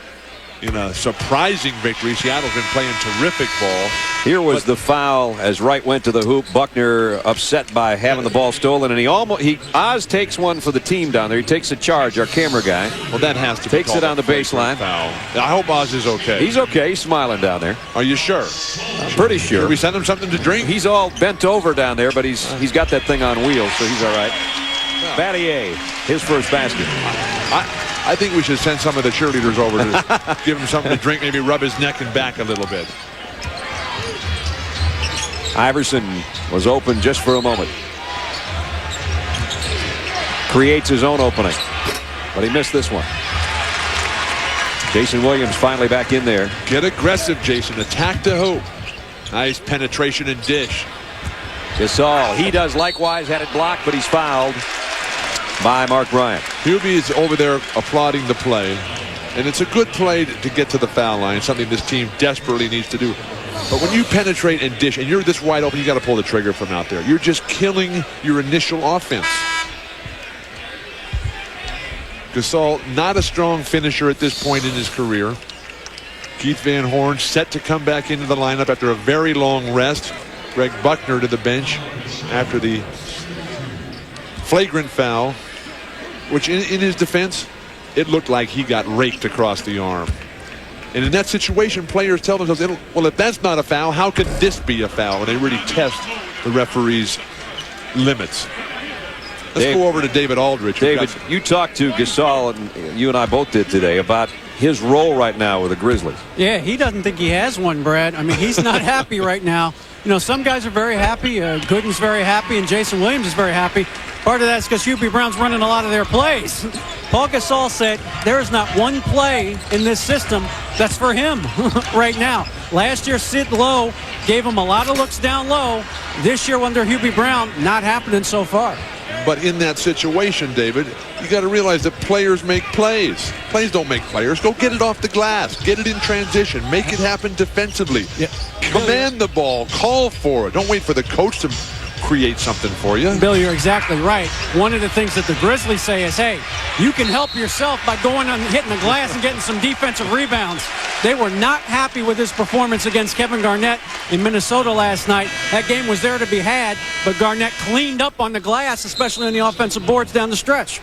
S3: in a surprising victory. Seattle's been playing terrific ball.
S2: Here was the foul as Wright went to the hoop. Buckner upset by having the ball stolen, and Oz takes one for the team down there. He takes a charge, our camera guy.
S3: Well, that has to
S2: takes it on the baseline.
S3: Foul. I hope Oz is okay.
S2: He's okay. He's smiling down there.
S3: Are you sure?
S2: I'm pretty sure.
S3: Should we send him something to drink?
S2: He's all bent over down there, but he's got that thing on wheels, so he's all right. Battier, his first basket.
S3: I think we should send some of the cheerleaders over to give him something to drink, maybe rub his neck and back a little bit.
S2: Iverson was open just for a moment. Creates his own opening, but he missed this one. Jason Williams finally back in there.
S3: Get aggressive, Jason. Attack the hoop. Nice penetration and dish.
S2: Gasol, he does likewise, had it blocked, but he's fouled by Mark Bryant.
S3: Hubie is over there applauding the play, and it's a good play to get to the foul line, something this team desperately needs to do. But when you penetrate and dish and you're this wide open, you got to pull the trigger from out there. You're just killing your initial offense. Gasol, not a strong finisher at this point in his career. Keith Van Horn set to come back into the lineup after a very long rest. Greg Buckner to the bench after the flagrant foul, which in his defense, it looked like he got raked across the arm. And in that situation, players tell themselves, well, if that's not a foul, how could this be a foul? And they really test the referee's limits. Let's go over to David Aldridge.
S2: David, you talked to Gasol, and you and I both did today, about his role right now with the Grizzlies.
S4: Yeah, he doesn't think he has one, Brad. I mean, he's not happy right now. You know, some guys are very happy. Gooden's very happy, and Jason Williams is very happy. Part of that's because Hubie Brown's running a lot of their plays. Pau Gasol said there is not one play in this system that's for him right now. Last year, Sid Lowe gave him a lot of looks down low. This year, under Hubie Brown, not happening so far.
S3: But in that situation, David, you got to realize that players make plays. Plays don't make players. Go get it off the glass. Get it in transition. Make it happen defensively.
S4: Yep.
S3: Command the ball. Call for it. Don't wait for the coach to create something for you.
S4: Bill, you're exactly right. One of the things that the Grizzlies say is, hey, you can help yourself by going and hitting the glass and getting some defensive rebounds. They were not happy with his performance against Kevin Garnett in Minnesota last night. That game was there to be had, but Garnett cleaned up on the glass, especially on the offensive boards down the stretch.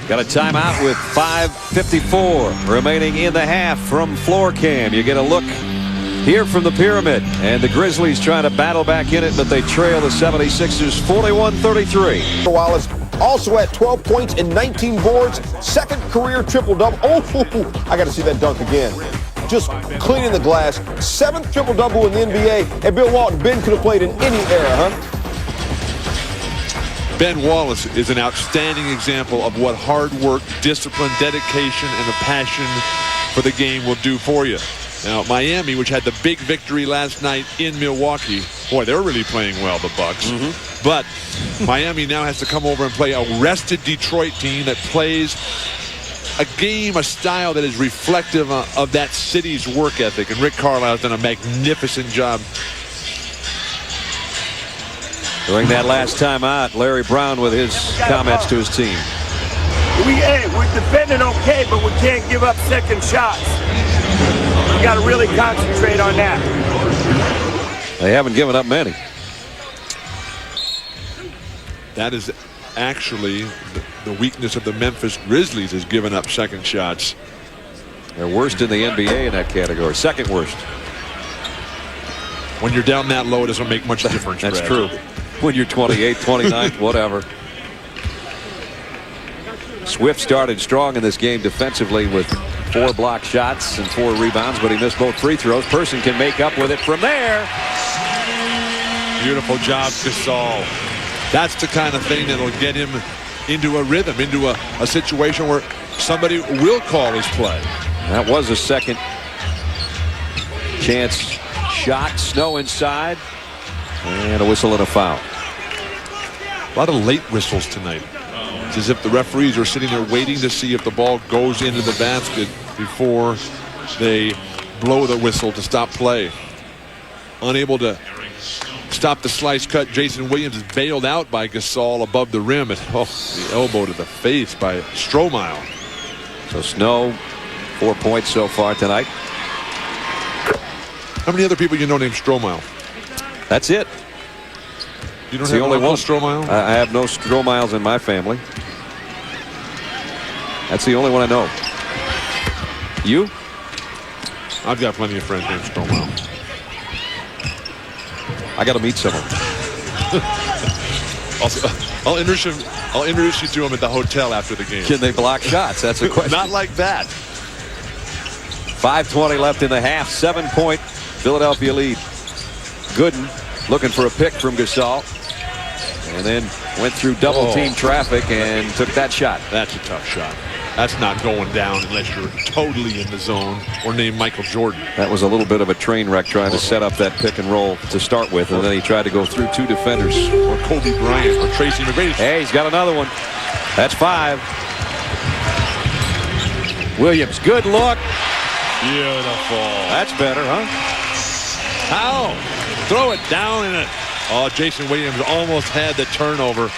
S2: Got a timeout with 5:54 remaining in the half from Floor Cam. You get a look here from the Pyramid, and the Grizzlies trying to battle back in it, but they trail the 76ers 41-33.
S1: Wallace also at 12 points and 19 boards, second career triple-double. Oh, I got to see that dunk again. Just cleaning the glass. Seventh triple-double in the NBA. And Bill Walton, Ben could have played in any era, huh?
S3: Ben Wallace is an outstanding example of what hard work, discipline, dedication, and a passion for the game will do for you. Now, Miami, which had the big victory last night in Milwaukee, boy, they're really playing well, the Bucks. But Miami now has to come over and play a rested Detroit team that plays a game, a style that is reflective of that city's work ethic. And Rick Carlisle has done a magnificent job.
S2: During that last timeout, Larry Brown with his comments to his team.
S5: We're defending okay, but we can't give up second shots. We got to really concentrate on that.
S2: They haven't given up many.
S3: That is actually the weakness of the Memphis Grizzlies, is giving up second shots.
S2: They're worst in the NBA in that category. Second worst.
S3: When you're down that low, it doesn't make much difference.
S2: That's
S3: Brad.
S2: true. When you're 28, 29, whatever. Swift started strong in this game defensively with 4 block shots and 4 rebounds, but he missed both free throws. Person can make up with it from there.
S3: Beautiful job, Gasol. That's the kind of thing that'll get him into a rhythm, into a situation where somebody will call his play.
S2: That was a second chance shot. Snow inside. And a whistle and a foul.
S3: A lot of late whistles tonight. It's as if the referees are sitting there waiting to see if the ball goes into the basket before they blow the whistle to stop play. Unable to stop the slice cut. Jason Williams is bailed out by Gasol above the rim. And the elbow to the face by Stromile.
S2: So Snow, 4 points so far tonight.
S3: How many other people you know named Stromile?
S2: That's it.
S3: You don't
S2: It's
S3: have
S2: the only
S3: Uncle
S2: one.
S3: Stromile?
S2: I have no Stromiles in my family. That's the only one I know. You?
S3: I've got plenty of friends named Stromile.
S2: I got to meet someone.
S3: I'll introduce you to him at the hotel after the game.
S2: Can they block shots? That's a question.
S3: Not like that.
S2: 5:20 left in the half. 7-point Philadelphia lead. Gooden looking for a pick from Gasol. And then went through double team traffic and took that shot.
S3: That's a tough shot. That's not going down unless you're totally in the zone or named Michael Jordan.
S2: That was a little bit of a train wreck trying to set up that pick and roll to start with. And then he tried to go through 2 defenders.
S3: Or Kobe Bryant or Tracy McGrady.
S2: Hey, he's got another one. That's 5. Williams, good look.
S3: Beautiful.
S2: That's better, huh?
S3: How? Throw it down in it. Oh, Jason Williams almost had the turnover.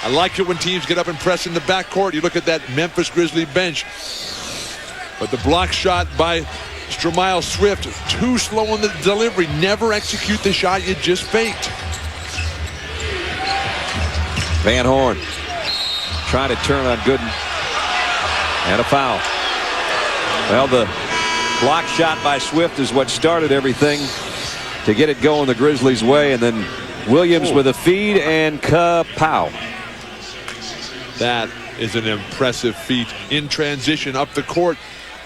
S3: I like it when teams get up and press in the backcourt. You look at that Memphis Grizzlies bench. But the block shot by Stromile Swift, too slow on the delivery. Never execute the shot you just faked.
S2: Van Horn trying to turn on Gooden. And a foul. Well, the block shot by Swift is what started everything to get it going the Grizzlies' way. And then Williams with a feed and Pau.
S3: That is an impressive feat in transition up the court.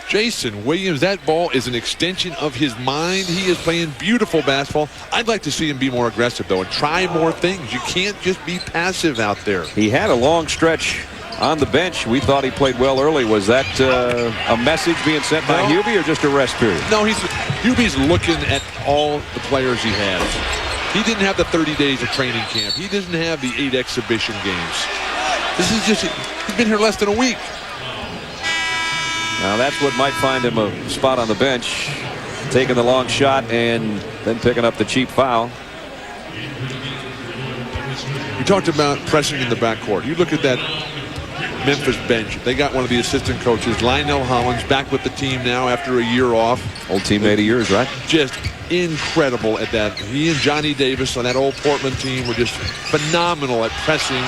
S3: Jason Williams, that ball is an extension of his mind. He is playing beautiful basketball. I'd like to see him be more aggressive, though, and try more things. You can't just be passive out there.
S2: He had a long stretch on the bench. We thought he played well early. Was that a message being sent by Hubie or just a rest period?
S3: No, Hubie's looking at all the players he has. He didn't have the 30 days of training camp. He doesn't have the 8 exhibition games. This is just, he's been here less than a week.
S2: Now that's what might find him a spot on the bench. Taking the long shot and then picking up the cheap foul.
S3: We talked about pressing in the backcourt. You look at that Memphis bench. They got one of the assistant coaches, Lionel Hollins, back with the team now after a year off.
S2: Old teammate of yours, right?
S3: Just incredible at that. He and Johnny Davis on that old Portland team were just phenomenal at pressing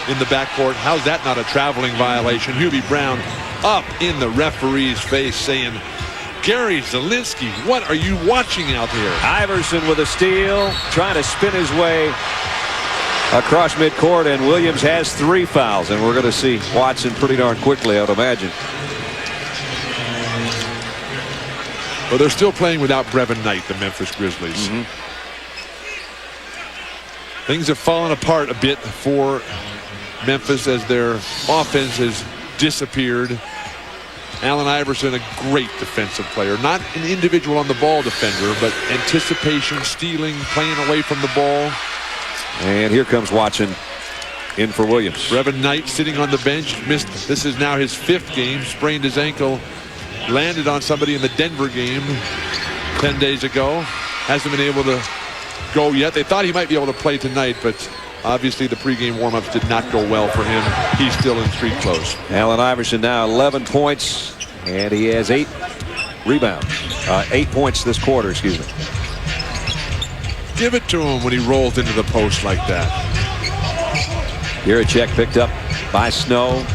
S3: in the backcourt. How's that not a traveling violation? Hubie Brown up in the referee's face saying, Gary Zielinski, what are you watching out here?
S2: Iverson with a steal, trying to spin his way across midcourt, and Williams has 3 fouls, and we're going to see Watson pretty darn quickly, I would imagine.
S3: Well, they're still playing without Brevin Knight, the Memphis Grizzlies. Things have fallen apart a bit for Memphis as their offense has disappeared. Allen Iverson, a great defensive player. Not an individual on the ball defender, but anticipation, stealing, playing away from the ball.
S2: And here comes Watson in for Williams.
S3: Brevin Knight sitting on the bench. Missed. This is now his 5th game. Sprained his ankle. Landed on somebody in the Denver game 10 days ago. Hasn't been able to go yet. They thought he might be able to play tonight, but obviously the pregame warm-ups did not go well for him. He's still in street clothes.
S2: Allen Iverson now 11 points, and he has 8 rebounds. 8 points this quarter, excuse me.
S3: Give it to him when he rolls into the post like that.
S2: Jiricek picked up by Snow.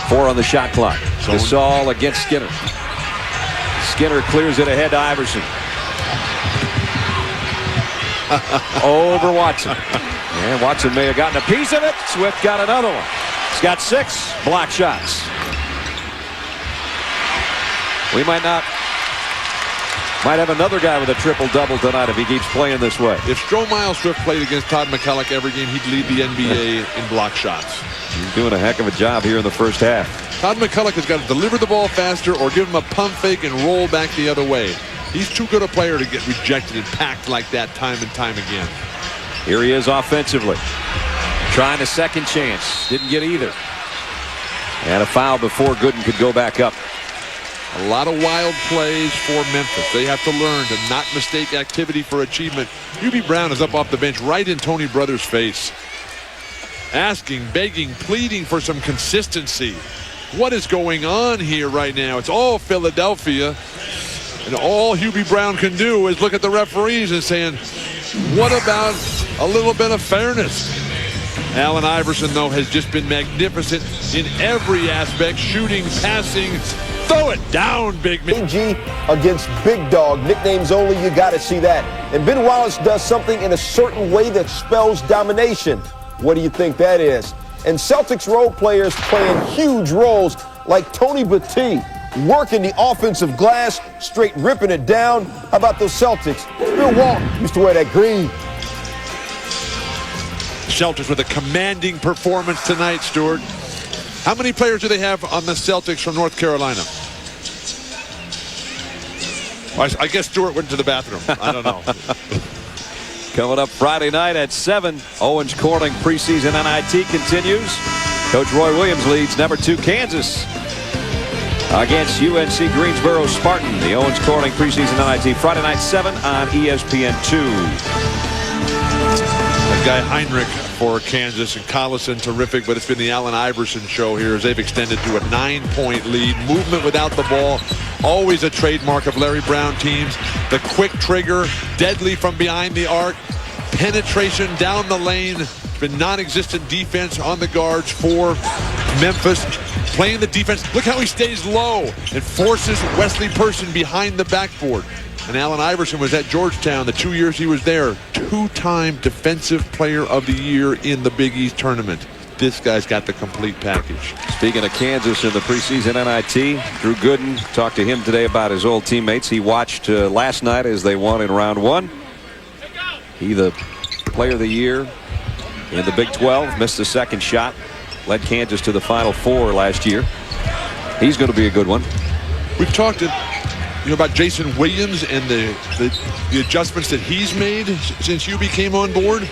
S2: 4 on the shot clock. Gasol against Skinner. Skinner clears it ahead to Iverson. Over Watson. And Watson may have gotten a piece of it. Swift got another one. He's got 6 block shots. We might have another guy with a triple-double tonight if he keeps playing this way.
S3: If Stromile Swift played against Todd McCulloch every game, he'd lead the NBA in block shots.
S2: He's doing a heck of a job here in the first half.
S3: Todd McCulloch has got to deliver the ball faster or give him a pump fake and roll back the other way. He's too good a player to get rejected and packed like that time and time again.
S2: Here he is offensively. Trying a second chance. Didn't get either. And a foul before Gooden could go back up.
S3: A lot of wild plays for Memphis. They have to learn to not mistake activity for achievement. Hubie Brown is up off the bench right in Tony Brothers' face. Asking, begging, pleading for some consistency. What is going on here right now? It's all Philadelphia. And all Hubie Brown can do is look at the referees and saying, what about a little bit of fairness? Allen Iverson, though, has just been magnificent in every aspect. Shooting, passing, throw it down, big man.
S1: AG against Big Dog. Nicknames only, you got to see that. And Ben Wallace does something in a certain way that spells domination. What do you think that is? And Celtics role players playing huge roles like Tony Battier, working the offensive glass, straight ripping it down. How about those Celtics? Bill Walton used to wear that green.
S3: Celtics with a commanding performance tonight, Stuart. How many players do they have on the Celtics from North Carolina? I guess Stuart went to the bathroom. I don't know.
S2: Coming up Friday night at 7, Owens Corning preseason NIT continues. Coach Roy Williams leads number 2 Kansas against UNC Greensboro Spartan. The Owens Corning preseason NIT Friday night 7 on ESPN2.
S3: That guy Heinrich for Kansas and Collison terrific, but it's been the Allen Iverson show here as they've extended to a 9-point lead. Movement without the ball, always a trademark of Larry Brown teams. The quick trigger, deadly from behind the arc, penetration down the lane. It's been non-existent defense on the guards for Memphis. Playing the defense. Look how he stays low and forces Wesley Person behind the backboard. And Allen Iverson was at Georgetown the 2 years he was there. 2-time Defensive Player of the Year in the Big East tournament. This guy's got the complete package.
S2: Speaking of Kansas in the preseason NIT, Drew Gooden talked to him today about his old teammates. He watched last night as they won in round 1. He the Player of the Year in the Big 12. Missed the second shot. Led Kansas to the Final Four last year. He's going to be a good one.
S3: We've talked about Jason Williams and the adjustments that he's made since Hubie came on board.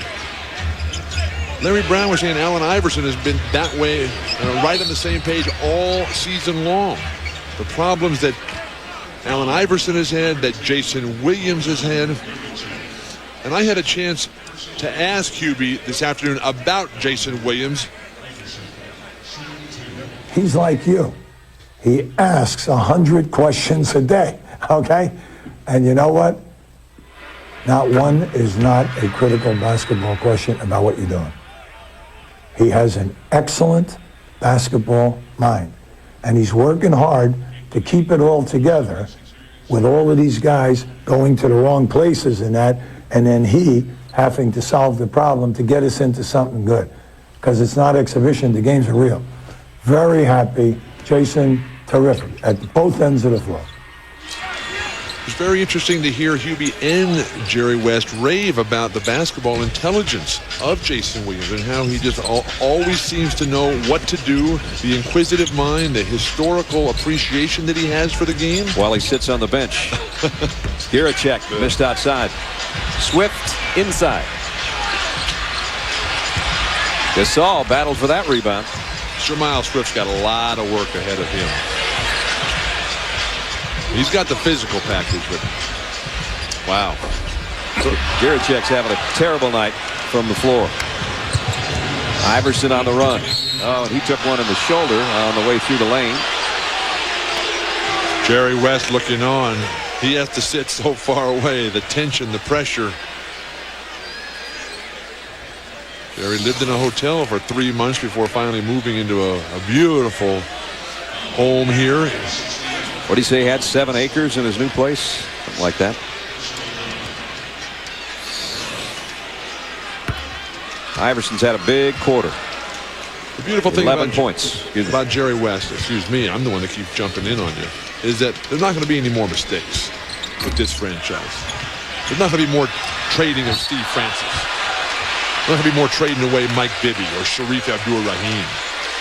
S3: Larry Brown was saying Allen Iverson has been that way, right on the same page all season long. The problems that Allen Iverson has had, that Jason Williams has had. And I had a chance to ask Hubie this afternoon about Jason Williams.
S6: He's like you. He asks 100 questions a day, okay? And you know what? Not one is not a critical basketball question about what you're doing. He has an excellent basketball mind. And he's working hard to keep it all together with all of these guys going to the wrong places and that, and then he having to solve the problem to get us into something good. Because it's not exhibition, the games are real. Very happy. Jason, terrific at both ends of the floor.
S3: It's very interesting to hear Hubie and Jerry West rave about the basketball intelligence of Jason Williams and how he just always seems to know what to do, the inquisitive mind, the historical appreciation that he has for the game.
S2: While he sits on the bench. Giracek missed outside. Swift inside. Gasol battled for that rebound.
S3: Stromile Swift's got a lot of work ahead of him. He's got the physical package, but wow.
S2: Giracek's having a terrible night from the floor. Iverson on the run. Oh, and he took one in the shoulder on the way through the lane.
S3: Jerry West looking on. He has to sit so far away. The tension, the pressure. Jerry lived in a hotel for 3 months before finally moving into a beautiful home here.
S2: What do you say, he had 7 acres in his new place? Something like that. Iverson's had a big quarter.
S3: The beautiful thing
S2: 11 points
S3: about Jerry West, excuse me, I'm the one that keeps jumping in on you, is that there's not going to be any more mistakes with this franchise. There's not going to be more trading of Steve Francis. There's not going to be more trading away Mike Bibby or Sharif Abdur-Rahim.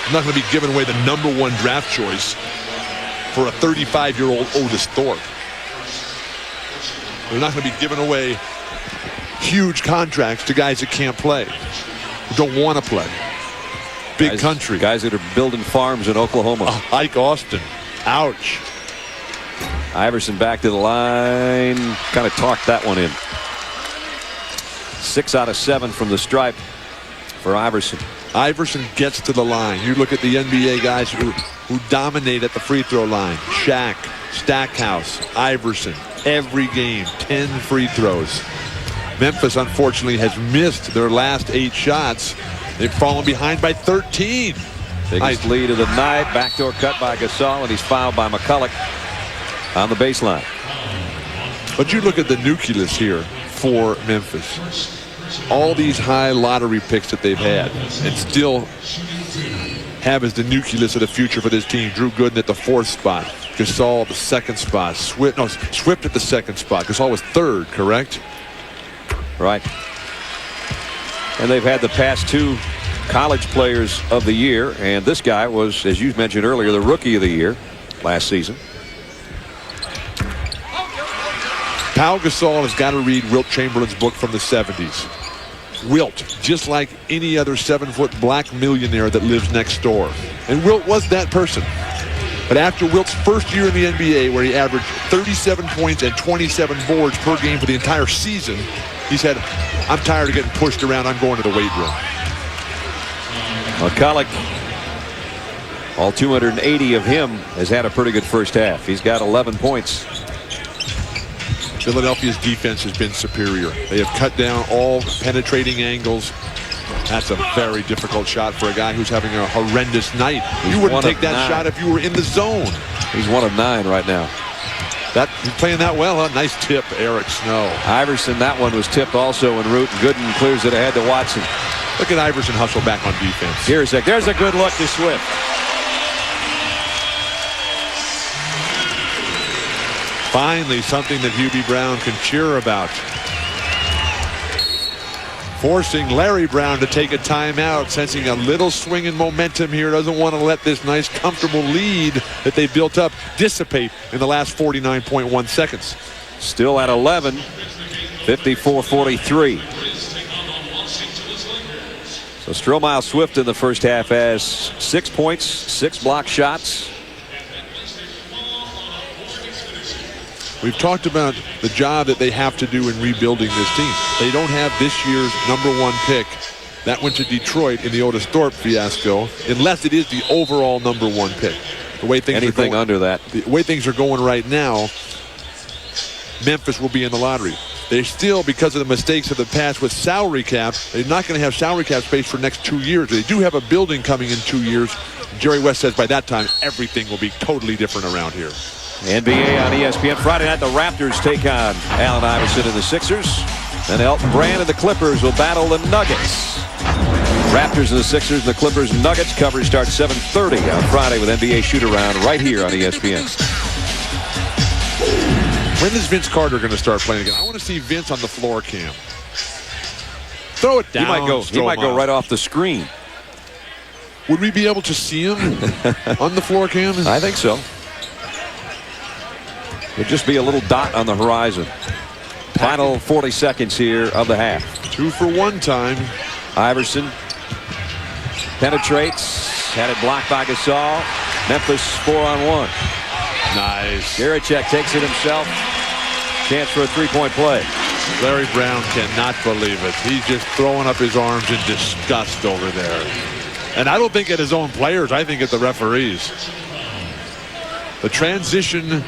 S3: There's not going to be giving away the #1 draft choice for a 35-year-old Otis Thorpe. They're not going to be giving away huge contracts to guys that can't play, who don't want to play. Big country.
S2: Guys that are building farms in Oklahoma.
S3: Ike Austin. Ouch.
S2: Iverson back to the line. Kind of talked that one in. 6 out of 7 from the stripe for Iverson.
S3: Iverson gets to the line. You look at the NBA guys who dominate at the free throw line. Shaq, Stackhouse, Iverson. Every game, 10 free throws. Memphis, unfortunately, has missed their last 8 shots. They've fallen behind by 13.
S2: Biggest lead of the night. Backdoor cut by Gasol, and he's fouled by McCulloch on the baseline.
S3: But you look at the nucleus here for Memphis. All these high lottery picks that they've had, and still have as the nucleus of the future for this team. Drew Gooden at the 4th spot. Gasol at the 2nd spot. Swift at the 2nd spot. Gasol was 3rd, correct?
S2: Right. And they've had the past 2 college players of the year, and this guy was, as you mentioned earlier, the rookie of the year last season.
S3: Pau Gasol has got to read Wilt Chamberlain's book from the 70s. Wilt, just like any other 7-foot black millionaire that lives next door. And Wilt was that person. But after Wilt's first year in the NBA, where he averaged 37 points and 27 boards per game for the entire season, he said, I'm tired of getting pushed around. I'm going to the weight room.
S2: McCulloch, all 280 of him, has had a pretty good first half. He's got 11 points.
S3: Philadelphia's defense has been superior. They have cut down all penetrating angles. That's a very difficult shot for a guy who's having a horrendous night. You wouldn't take that shot if you were in the zone.
S2: He's 1 of 9 right now.
S3: He's playing that well, huh? Nice tip, Eric Snow.
S2: Iverson, that one was tipped also en route. Gooden clears it ahead to Watson.
S3: Look at Iverson hustle back on defense.
S2: There's a good look to Swift.
S3: Finally, something that Hubie Brown can cheer about. Forcing Larry Brown to take a timeout, sensing a little swing in momentum here. Doesn't want to let this nice, comfortable lead that they built up dissipate in the last 49.1 seconds.
S2: Still at 11, 54-43. So Stromile Swift in the first half has 6 points, 6 block shots.
S3: We've talked about the job that they have to do in rebuilding this team. They don't have this year's #1 pick. That went to Detroit in the Otis Thorpe fiasco, unless it is the overall #1 pick. The way things
S2: Anything
S3: are going,
S2: under that.
S3: The way things are going right now, Memphis will be in the lottery. They still, because of the mistakes of the past with salary cap, they're not going to have salary cap space for the next 2 years. They do have a building coming in 2 years. Jerry West says by that time, everything will be totally different around here.
S2: NBA on ESPN Friday night. The Raptors take on Allen Iverson and the Sixers. And Elton Brand and the Clippers will battle the Nuggets. Raptors and the Sixers and the Clippers and Nuggets. Coverage starts 7:30 on Friday with NBA Shoot-Around right here on ESPN.
S3: When is Vince Carter going to start playing again? I want to see Vince on the floor cam. Throw it down.
S2: He might go right off the screen.
S3: Would we be able to see him on the floor cam?
S2: I think so. It'd just be a little dot on the horizon. Final 40 seconds here of the half.
S3: 2 for 1 time.
S2: Iverson penetrates. Had it blocked by Gasol. Memphis 4-on-1.
S3: Nice.
S2: Giricek takes it himself. Chance for a 3-point play.
S3: Larry Brown cannot believe it. He's just throwing up his arms in disgust over there. And I don't think at his own players. I think at the referees. The transition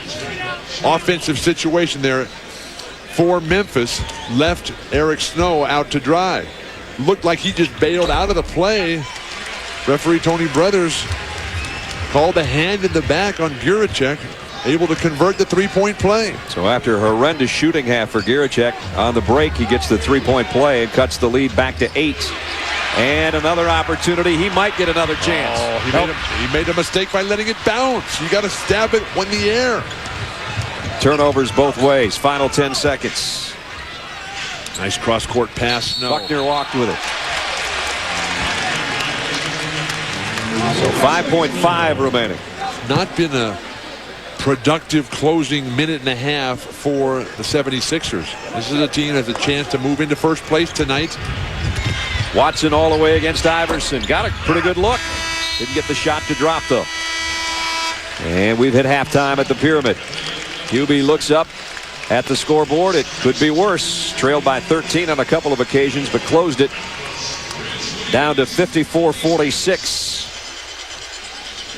S3: offensive situation there for Memphis left Eric Snow out to dry. Looked like he just bailed out of the play. Referee Tony Brothers called a hand in the back on Giricek, able to convert the 3-point play.
S2: So after a horrendous shooting half for Giricek, on the break he gets the 3-point play and cuts the lead back to 8. And another opportunity. He might get another chance.
S3: Oh, he made a mistake by letting it bounce. You got to stab it in the air.
S2: Turnovers both ways. Final 10 seconds.
S3: Nice cross-court pass. No.
S2: Buckner walked with it. So 5.5 remaining.
S3: Not been a productive closing minute and a half for the 76ers. This is a team that has a chance to move into first place tonight.
S2: Watson all the way against Iverson. Got a pretty good look. Didn't get the shot to drop, though. And we've hit halftime at the Pyramid. Hubie looks up at the scoreboard. It could be worse. Trailed by 13 on a couple of occasions, but closed it down to 54-46.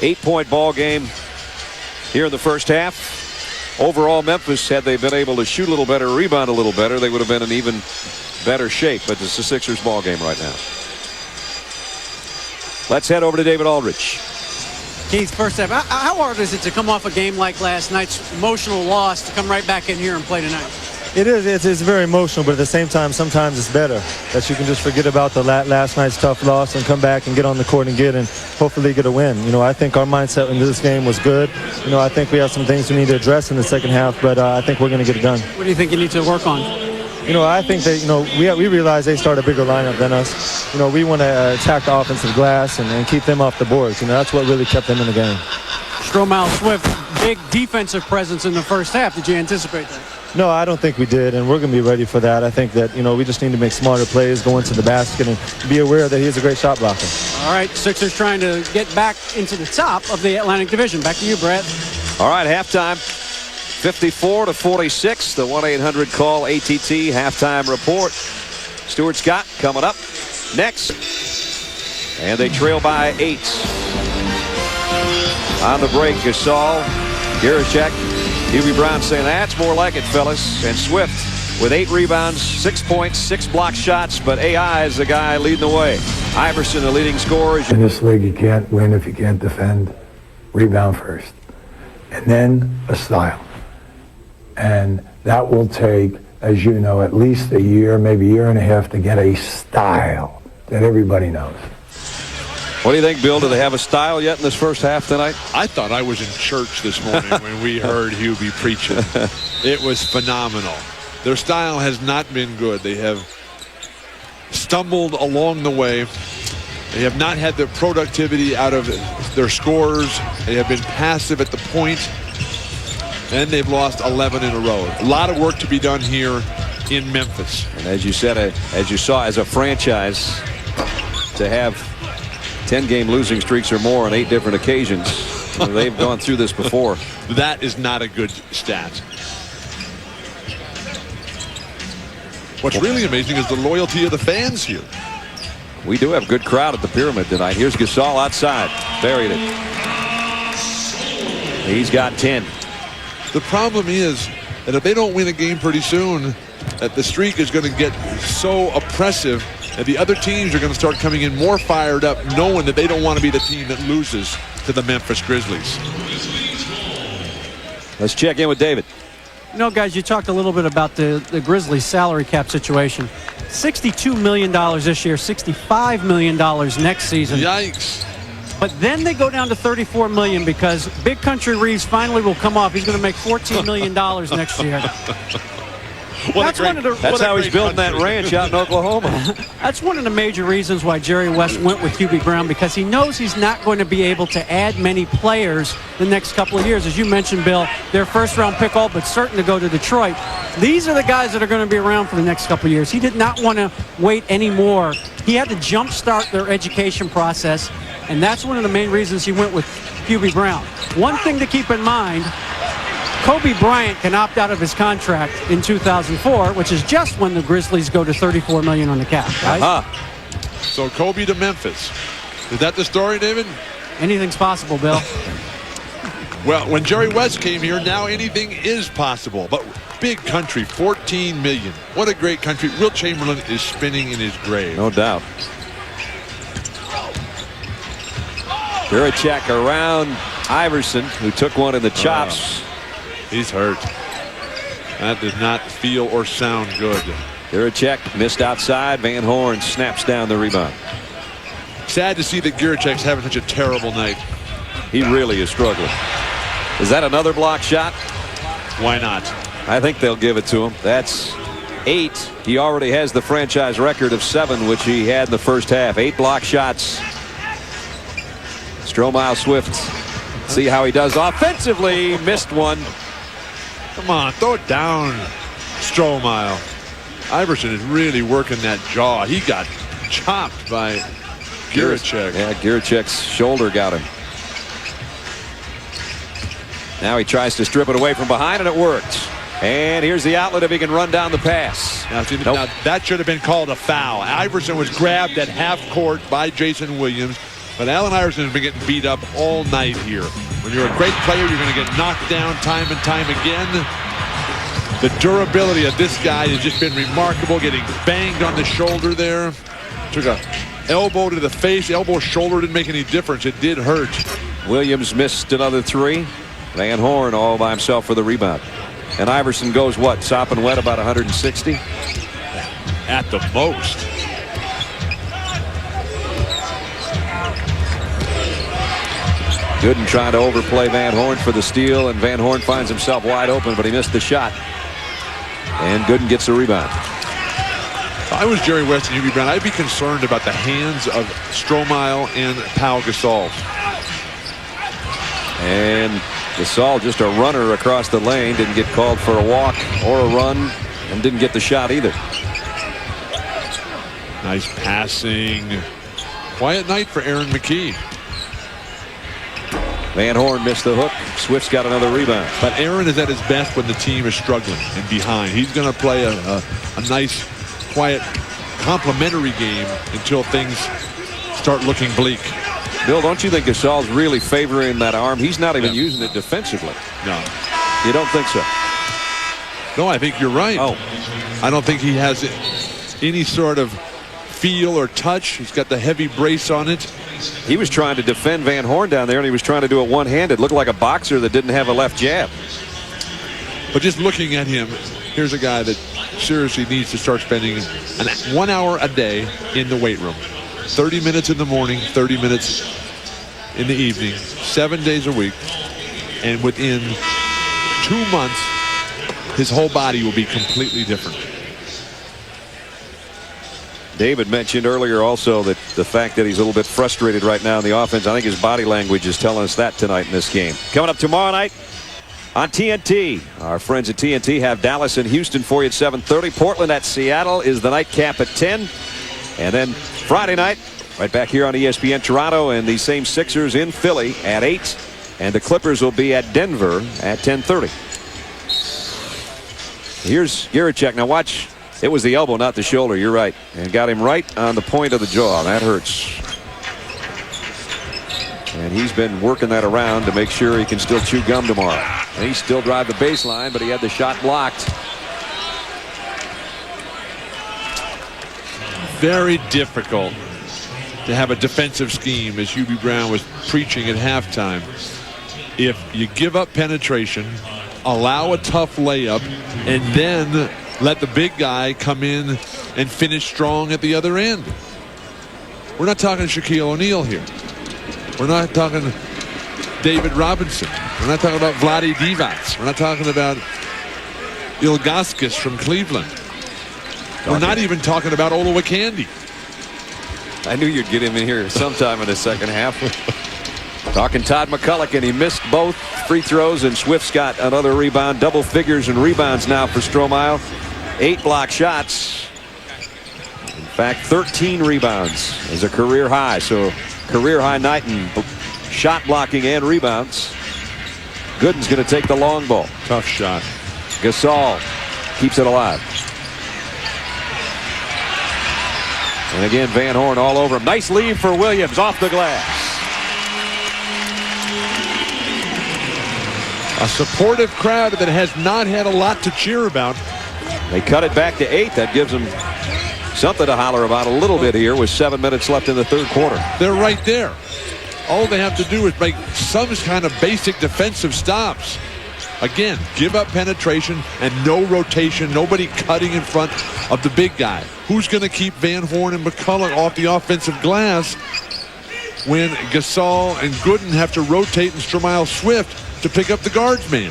S2: 8-point ball game here in the first half. Overall, Memphis, had they been able to shoot a little better, rebound a little better, they would have been in even better shape. But it's the Sixers ball game right now. Let's head over to David Aldridge.
S4: Keith, first half, how hard is it to come off a game like last night's emotional loss to come right back in here and play tonight?
S7: It is. It's very emotional, but at the same time, sometimes it's better that you can just forget about the last night's tough loss and come back and get on the court and hopefully get a win. You know, I think our mindset in this game was good. You know, I think we have some things we need to address in the second half, but I think we're going to get it done.
S4: What do you think you need to work on?
S7: You know, I think that, you know, we realize they start a bigger lineup than us. You know, we want to attack the offensive glass and keep them off the boards. You know, that's what really kept them in the game.
S4: Stromile Swift, big defensive presence in the first half. Did you anticipate that?
S7: No, I don't think we did, and we're going to be ready for that. I think that, you know, we just need to make smarter plays, go into the basket, and be aware that he's a great shot blocker.
S4: All right, Sixers trying to get back into the top of the Atlantic Division. Back to you, Brett.
S2: All right, halftime. 54-46. The 1-800-CALL ATT halftime report. Stuart Scott coming up next. And they trail by 8. On the break, Gasol, Giricek, Hubie Brown saying that's more like it, fellas. And Swift with 8 rebounds, 6 points, 6 block shots. But AI is the guy leading the way. Iverson, the leading scorer.
S6: In this league, you can't win if you can't defend. Rebound first. And then a style. And that will take, as you know, at least a year, maybe a year and a half to get a style that everybody knows.
S2: What do you think, Bill? Do they have a style yet in this first half tonight?
S3: I thought I was in church this morning when we heard Hubie preaching. It was phenomenal. Their style has not been good. They have stumbled along the way. They have not had the productivity out of their scores. They have been passive at the point. And they've lost 11 in a row. A lot of work to be done here in Memphis.
S2: And as you said, as you saw, as a franchise, to have 10-game losing streaks or more on 8 different occasions, they've gone through this before.
S3: That is not a good stat. What's really amazing is the loyalty of the fans here.
S2: We do have a good crowd at the Pyramid tonight. Here's Gasol outside. Buried it. He's got 10.
S3: The problem is that if they don't win a game pretty soon, that the streak is going to get so oppressive that the other teams are going to start coming in more fired up, knowing that they don't want to be the team that loses to the Memphis Grizzlies.
S2: Let's check in with David.
S4: You know, guys, you talked a little bit about the Grizzlies salary cap situation. $62 million this year, $65 million next season.
S3: Yikes.
S4: But then they go down to $34 million because Big Country Reeves finally will come off. He's going to make $14 million next year.
S2: That's how he's building that ranch out in Oklahoma.
S4: That's one of the major reasons why Jerry West went with Hubie Brown, because he knows he's not going to be able to add many players the next couple of years. As you mentioned, Bill, their first-round pick all but certain to go to Detroit. These are the guys that are going to be around for the next couple of years. He did not want to wait anymore. He had to jumpstart their education process, and that's one of the main reasons he went with Hubie Brown. One thing to keep in mind, Kobe Bryant can opt out of his contract in 2004, which is just when the Grizzlies go to $34 million on the cap, right?
S3: So Kobe to Memphis. Is that the story, David?
S4: Anything's possible, Bill.
S3: Well, when Jerry West came here, now anything is possible. But big country, $14 million. What a great country. Wilt Chamberlain is spinning in his grave.
S2: No doubt. Giricek around Iverson, who took one in the chops.
S3: He's hurt. That did not feel or sound good.
S2: Giricek missed outside. Van Horn snaps down the rebound.
S3: Sad to see that Giricek's having such a terrible night.
S2: He really is struggling. Is that another block shot?
S3: Why not?
S2: I think they'll give it to him. That's 8. He already has the franchise record of 7, which he had in the first half. 8 block shots. Stromile Swift. See how he does offensively. Missed one.
S3: Come on, throw it down, Stromile. Iverson is really working that jaw. He got chopped by Giricek.
S2: Yeah, Giricek's shoulder got him. Now he tries to strip it away from behind, and it worked. And here's the outlet if he can run down the pass.
S3: Now, now that should have been called a foul. Iverson was grabbed at half court by Jason Williams, but Allen Iverson has been getting beat up all night here. When you're a great player, you're going to get knocked down time and time again. The durability of this guy has just been remarkable, getting banged on the shoulder there. Took a elbow to the face. Elbow, shoulder didn't make any difference. It did hurt.
S2: Williams missed another three. Van Horn all by himself for the rebound. And Iverson goes, what, sopping wet, about 160?
S3: At the most.
S2: Gooden trying to overplay Van Horn for the steal, and Van Horn finds himself wide open, but he missed the shot. And Gooden gets the rebound.
S3: If I was Jerry West and Hubie Brown, I'd be concerned about the hands of Stromile and Pau Gasol.
S2: And Gasol, just a runner across the lane, didn't get called for a walk or a run, and didn't get the shot either.
S3: Nice passing. Quiet night for Aaron McKee.
S2: Van Horn missed the hook. Swift's got another rebound.
S3: But Aaron is at his best when the team is struggling and behind. He's going to play a nice, quiet, complimentary game until things start looking bleak.
S2: Bill, don't you think Gasol's really favoring that arm? He's not even using it defensively.
S3: No.
S2: You don't think so?
S3: No, I think you're right.
S2: Oh.
S3: I don't think he has any sort of feel or touch. He's got the heavy brace on it.
S2: He was trying to defend Van Horn down there, and he was trying to do it one-handed. Looked like a boxer that didn't have a left jab.
S3: But just looking at him, here's a guy that seriously needs to start spending 1 hour a day in the weight room. 30 minutes in the morning, 30 minutes in the evening, 7 days a week. And within 2 months, his whole body will be completely different.
S2: David mentioned earlier also that the fact that he's a little bit frustrated right now in the offense, I think his body language is telling us that tonight in this game. Coming up tomorrow night on TNT, our friends at TNT have Dallas and Houston for you at 7:30. Portland at Seattle is the nightcap at 10. And then Friday night, right back here on ESPN Toronto, and the same Sixers in Philly at 8. And the Clippers will be at Denver at 10:30. Here's Gierachek. Now watch. It was the elbow, not the shoulder. You're right. And got him right on the point of the jaw. That hurts. And he's been working that around to make sure he can still chew gum tomorrow. And he still drive the baseline, but he had the shot blocked.
S3: Very difficult to have a defensive scheme, as Hubie Brown was preaching at halftime. If you give up penetration, allow a tough layup, and then let the big guy come in and finish strong at the other end. We're not talking Shaquille O'Neal here. We're not talking David Robinson. We're not talking about Vlade Divac. We're not talking about Ilgauskas from Cleveland. We're not even talking about Olowokandi.
S2: I knew you'd get him in here sometime in the second half. Talking Todd McCulloch, and he missed both free throws, and Swift's got another rebound. Double figures in rebounds now for Stromile. 8 block shots. In fact, 13 rebounds is a career high. So career high night in shot blocking and rebounds. Gooden's going to take the long ball.
S3: Tough shot.
S2: Gasol keeps it alive. And again, Van Horn all over him. Nice lead for Williams off the glass.
S3: A supportive crowd that has not had a lot to cheer about.
S2: They cut it back to 8. That gives them something to holler about a little bit here with 7 minutes left in the third quarter.
S3: They're right there. All they have to do is make some kind of basic defensive stops. Again, give up penetration and no rotation. Nobody cutting in front of the big guy. Who's going to keep Van Horn and McCulloch off the offensive glass when Gasol and Gooden have to rotate and Stromile Swift to pick up the guards man?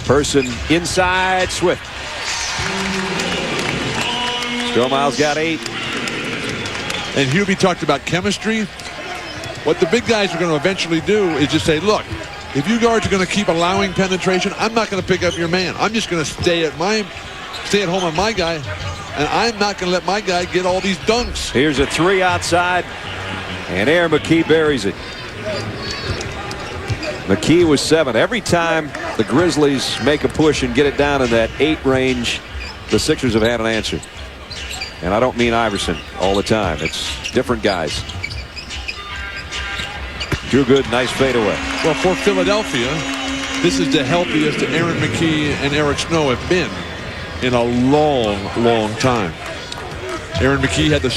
S2: Person inside Swift. Stromile's got 8.
S3: And Hubie talked about chemistry. What the big guys are going to eventually do is just say, look, if you guards are going to keep allowing penetration, I'm not going to pick up your man. I'm just going to stay at home on my guy, and I'm not going to let my guy get all these dunks.
S2: Here's a 3 outside, and Aaron McKee buries it. McKee was 7. Every time the Grizzlies make a push and get it down in that 8 range, the Sixers have had an answer. And I don't mean Iverson all the time. It's different guys. Drew Gooden, nice fadeaway.
S3: Well, for Philadelphia, this is the healthiest Aaron McKee and Eric Snow have been in a long, long time. Aaron McKee had the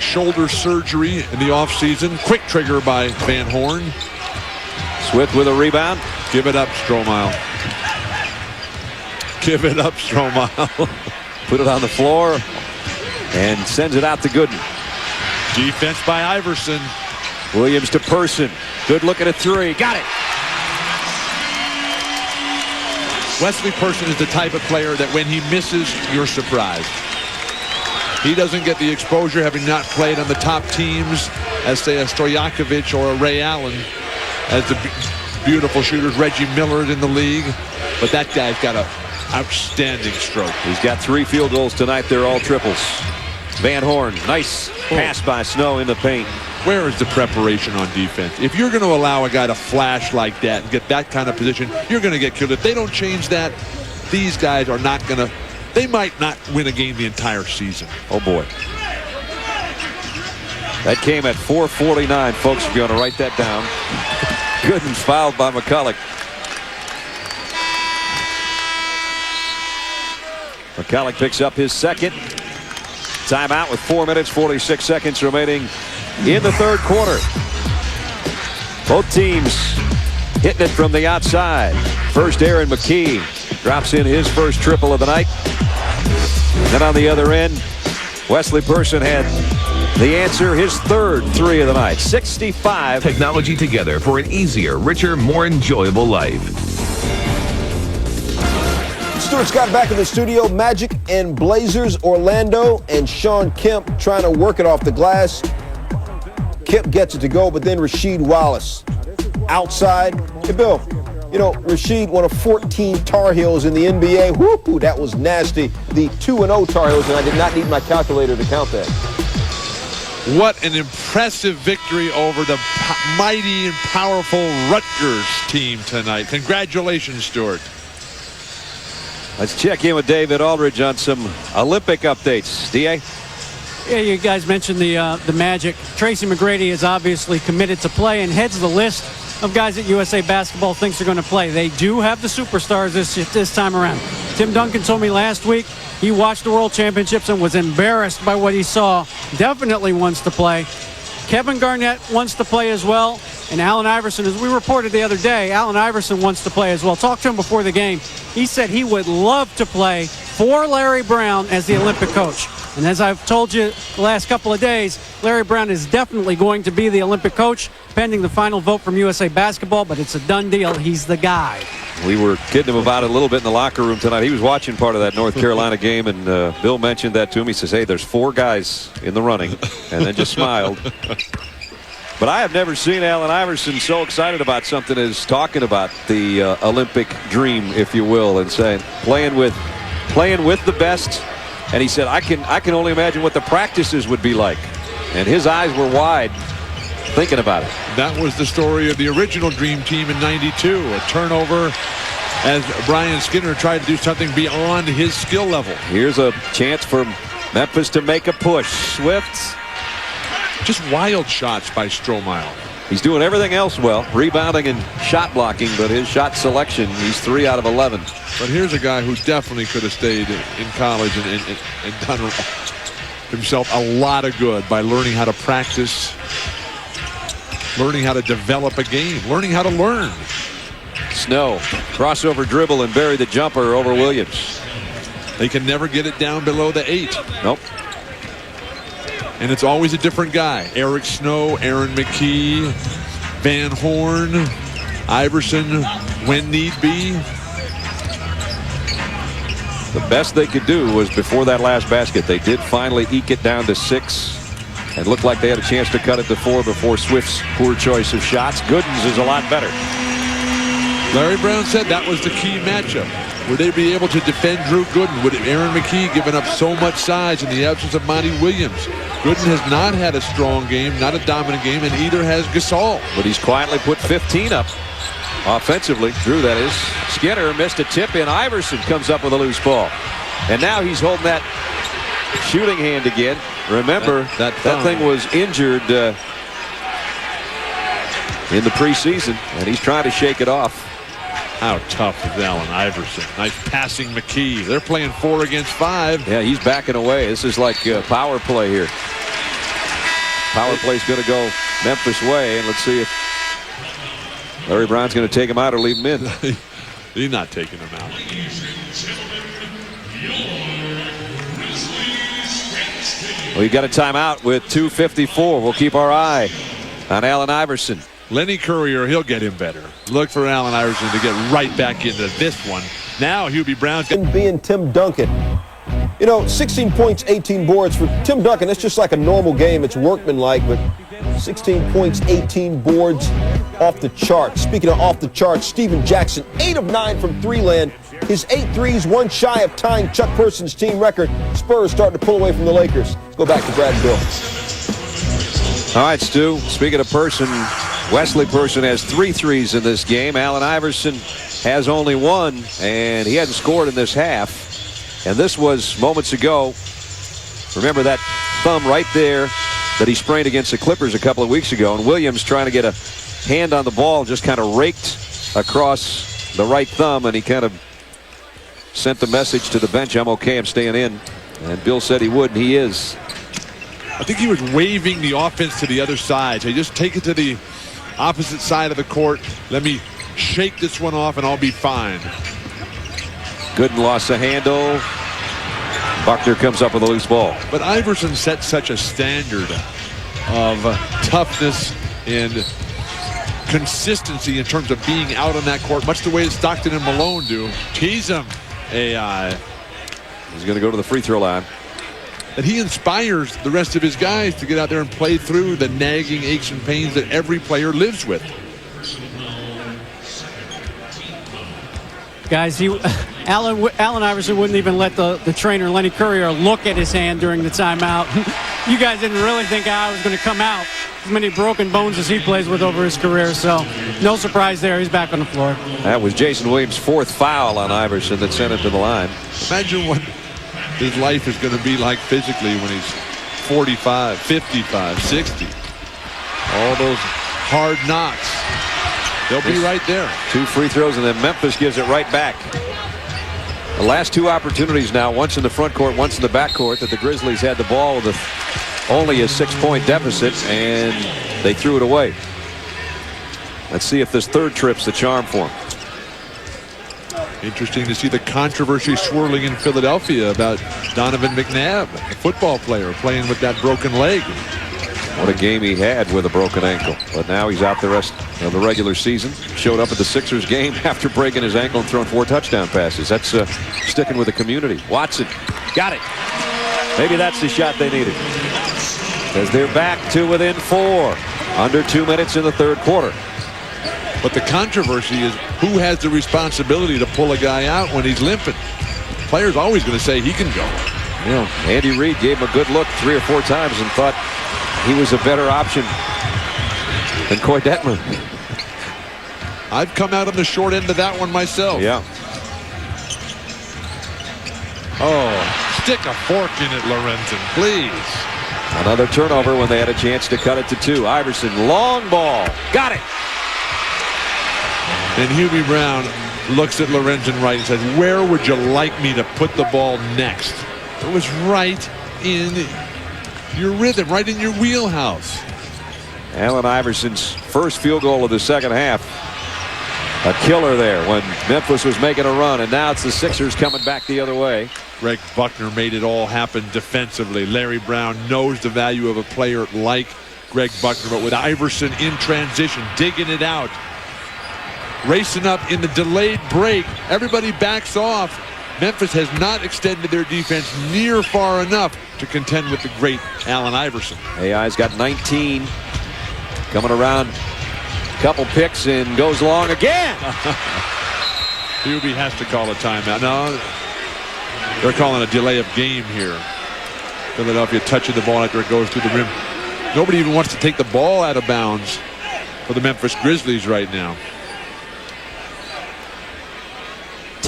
S3: shoulder surgery in the offseason. Quick trigger by Van Horn.
S2: Swift with a rebound.
S3: Give it up, Stromile. Give it up, Stromile.
S2: Put it on the floor and sends it out to Gooden.
S3: Defense by Iverson.
S2: Williams to Person. Good look at a 3. Got it.
S3: Wesley Person is the type of player that when he misses, you're surprised. He doesn't get the exposure, having not played on the top teams as, say, a Stojakovic or a Ray Allen, as the beautiful shooters. Reggie Miller in the league. But that guy's got an outstanding stroke.
S2: He's got 3 field goals tonight. They're all triples. Van Horn, nice pass by Snow in the paint.
S3: Where is the preparation on defense? If you're going to allow a guy to flash like that and get that kind of position, you're going to get killed. If they don't change that, these guys are not going to, they might not win a game the entire season.
S2: Oh, boy. That came at 4:49, folks, if you want to write that down. Gooden's fouled by McCulloch. McCulloch picks up his second. Timeout with 4 minutes, 46 seconds remaining in the third quarter. Both teams hitting it from the outside. First, Aaron McKee drops in his first triple of the night. Then on the other end, Wesley Person had the answer, his third 3 of the night. 65.
S8: Technology together for an easier, richer, more enjoyable life.
S1: Stuart Scott back in the studio. Magic and Blazers, Orlando, and Sean Kemp trying to work it off the glass. Kemp gets it to go, but then Rasheed Wallace outside. Hey, Bill, you know, Rasheed, one of 14 Tar Heels in the NBA. Whoop, that was nasty. The 2-0 Tar Heels, and I did not need my calculator to count that.
S3: What an impressive victory over the mighty and powerful Rutgers team tonight. Congratulations, Stuart.
S2: Let's check in with David Aldridge on some Olympic updates. D.A.?
S4: Yeah, you guys mentioned the Magic. Tracy McGrady is obviously committed to play and heads the list of guys that USA Basketball thinks are going to play. They do have the superstars this time around. Tim Duncan told me last week he watched the World Championships and was embarrassed by what he saw. Definitely wants to play. Kevin Garnett wants to play as well. And Allen Iverson, as we reported the other day, Allen Iverson wants to play as well. Talked to him before the game. He said he would love to play for Larry Brown as the Olympic coach. And as I've told you the last couple of days, Larry Brown is definitely going to be the Olympic coach, pending the final vote from USA Basketball, but it's a done deal. He's the guy.
S2: We were kidding him about it a little bit in the locker room tonight. He was watching part of that North Carolina game, and Bill mentioned that to him. He says, hey, there's 4 guys in the running, and then just smiled. But I have never seen Allen Iverson so excited about something as talking about the Olympic dream, if you will, and saying playing with the best. And he said, I can only imagine what the practices would be like. And his eyes were wide thinking about it.
S3: That was the story of the original Dream Team in '92. A turnover as Brian Skinner tried to do something beyond his skill level.
S2: Here's a chance for Memphis to make a push. Swift.
S3: Just wild shots by Stromile.
S2: He's doing everything else well, rebounding and shot blocking, but his shot selection, he's 3 out of 11.
S3: But here's a guy who definitely could have stayed in college and done himself a lot of good by learning how to practice, learning how to develop a game, learning how to learn.
S2: Snow, crossover dribble and bury the jumper over Williams.
S3: They can never get it down below the 8.
S2: Nope.
S3: And it's always a different guy. Eric Snow, Aaron McKee, Van Horn, Iverson, when need be.
S2: The best they could do was before that last basket. They did finally eke it down to 6. And looked like they had a chance to cut it to 4 before Swift's poor choice of shots. Gooden's is a lot better.
S3: Larry Brown said that was the key matchup. Would they be able to defend Drew Gooden? Would Aaron McKee given up so much size in the absence of Monty Williams? Gooden has not had a strong game, not a dominant game, and either has Gasol.
S2: But he's quietly put 15 up offensively. Drew, that is. Skinner missed a tip in. Iverson comes up with a loose ball. And now he's holding that shooting hand again. Remember, that thing was injured in the preseason, and he's trying to shake it off.
S3: How tough is Allen Iverson? Nice passing McKee. They're playing 4 against 5.
S2: Yeah, he's backing away. This is like power play here. Power play's going to go Memphis way, and let's see if Larry Brown's going to take him out or leave him in.
S3: He's not taking him out.
S2: Well, you got a timeout with 2:54. We'll keep our eye on Allen Iverson.
S3: Lenny Courier, he'll get him better. Look for Allen Iverson to get right back into this one. Now Hubie Brown's
S1: being Tim Duncan. You know, 16 points, 18 boards for Tim Duncan. It's just like a normal game. It's workmanlike, but 16 points, 18 boards, off the charts. Speaking of off the charts, Steven Jackson, 8 of 9 from three-land. His 8 threes, one shy of tying Chuck Person's team record. Spurs starting to pull away from the Lakers. Let's go back to Brad and Bill.
S2: All right, Stu, speaking of Person, Wesley Person has 3 threes in this game. Allen Iverson has only 1, and he hasn't scored in this half. And this was moments ago. Remember that thumb right there that he sprained against the Clippers a couple of weeks ago. And Williams trying to get a hand on the ball, just kind of raked across the right thumb, and he kind of sent the message to the bench, I'm okay, I'm staying in. And Bill said he would, and he is.
S3: I think he was waving the offense to the other side. So just take it to the opposite side of the court. Let me shake this one off and I'll be fine.
S2: Gooden lost the handle. Buckner comes up with a loose ball.
S3: But Iverson set such a standard of toughness and consistency in terms of being out on that court, much the way Stockton and Malone do. Tease him, AI.
S2: He's going to go to the free throw line.
S3: That he inspires the rest of his guys to get out there and play through the nagging aches and pains that every player lives with.
S4: Guys, Allen Iverson wouldn't even let the trainer, Lenny Courier, look at his hand during the timeout. You guys didn't really think I was going to come out. As many broken bones as he plays with over his career, so no surprise there. He's back on the floor.
S2: That was Jason Williams' 4th foul on Iverson that sent it to the line.
S3: Imagine what his life is going to be like physically when he's 45, 55, 60. All those hard knocks. They'll be right there. 2
S2: free throws, and then Memphis gives it right back. The last 2 opportunities now, once in the front court, once in the back court, that the Grizzlies had the ball with only a 6-point deficit, and they threw it away. Let's see if this third trip's the charm for them.
S3: Interesting to see the controversy swirling in Philadelphia about Donovan McNabb, a football player playing with that broken leg.
S2: What a game he had with a broken ankle. But now he's out the rest of the regular season. Showed up at the Sixers game after breaking his ankle and throwing 4 touchdown passes. That's sticking with the community. Watson got it. Maybe that's the shot they needed. As they're back to within 4. Under 2 minutes in the third quarter.
S3: But the controversy is who has the responsibility to pull a guy out when he's limping. The player's always going to say he can go.
S2: You know, Andy Reid gave him a good look 3 or 4 times and thought he was a better option than Coy Detmer.
S3: I've come out on the short end of that one myself.
S2: Yeah.
S3: Oh, stick a fork in it, Lorenzen, please.
S2: Another turnover when they had a chance to cut it to 2. Iverson, long ball. Got it.
S3: And Hubie Brown looks at Lorenzen Wright and says, where would you like me to put the ball next? It was right in your rhythm, right in your wheelhouse.
S2: Allen Iverson's first field goal of the second half. A killer there when Memphis was making a run, and now it's the Sixers coming back the other way.
S3: Greg Buckner made it all happen defensively. Larry Brown knows the value of a player like Greg Buckner, but with Iverson in transition, digging it out, racing up in the delayed break, everybody backs off. Memphis has not extended their defense near far enough to contend with the great Allen Iverson.
S2: AI's got 19. Coming around, couple picks and goes long again.
S3: Hubie has to call a timeout. No, they're calling a delay of game here. Philadelphia touching the ball after it goes through the rim. Nobody even wants to take the ball out of bounds for the Memphis Grizzlies right now.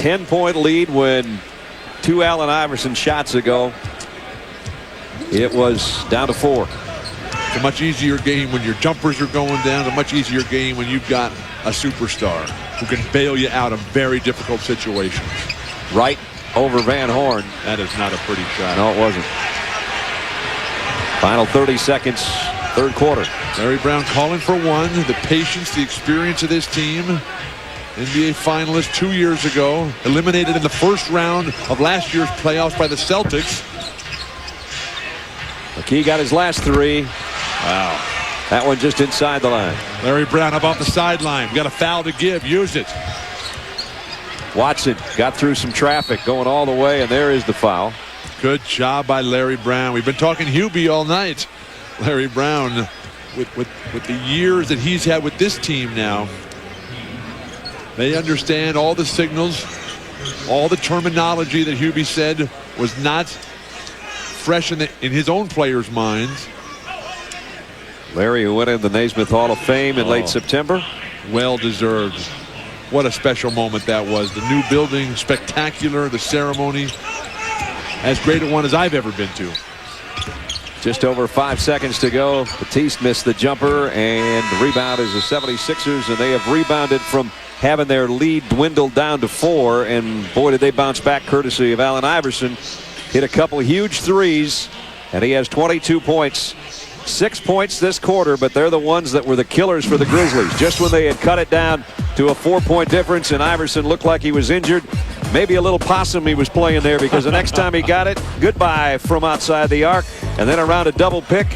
S2: 10-point lead when 2 Allen Iverson shots ago. It was down to 4.
S3: It's a much easier game when your jumpers are going down. A much easier game when you've got a superstar who can bail you out of very difficult situations.
S2: Right over Van Horn.
S3: That is not a pretty shot.
S2: No, it wasn't. Final 30 seconds, third quarter.
S3: Larry Brown calling for one. The patience, the experience of this team. NBA finalist 2 years ago. Eliminated in the first round of last year's playoffs by the Celtics.
S2: McKee got his last 3.
S3: Wow.
S2: That one just inside the line.
S3: Larry Brown up off the sideline. Got a foul to give. Use it.
S2: Watson got through some traffic going all the way, and there is the foul.
S3: Good job by Larry Brown. We've been talking Hubie all night. Larry Brown, with the years that he's had with this team now, they understand all the signals, all the terminology that Hubie said was not fresh in his own players' minds.
S2: Larry, who went in the Naismith Hall of Fame in late September.
S3: Well deserved. What a special moment that was. The new building, spectacular. The ceremony, as great a one as I've ever been to.
S2: Just over 5 seconds to go. Battier missed the jumper, and the rebound is the 76ers, and they have rebounded from having their lead dwindled down to 4, and boy, did they bounce back courtesy of Allen Iverson. Hit a couple huge threes, and he has 22 points. 6 points this quarter, but they're the ones that were the killers for the Grizzlies. Just when they had cut it down to a 4-point difference, and Iverson looked like he was injured. Maybe a little possum he was playing there, because the next time he got it, goodbye from outside the arc. And then around a double pick,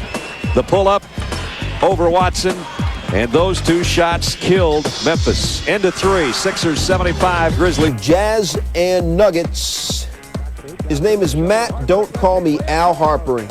S2: the pull-up over Watson. And those 2 shots killed Memphis. End of 3. Sixers 75, Grizzlies.
S1: Jazz and Nuggets. His name is Matt. Don't call me Al Harpering.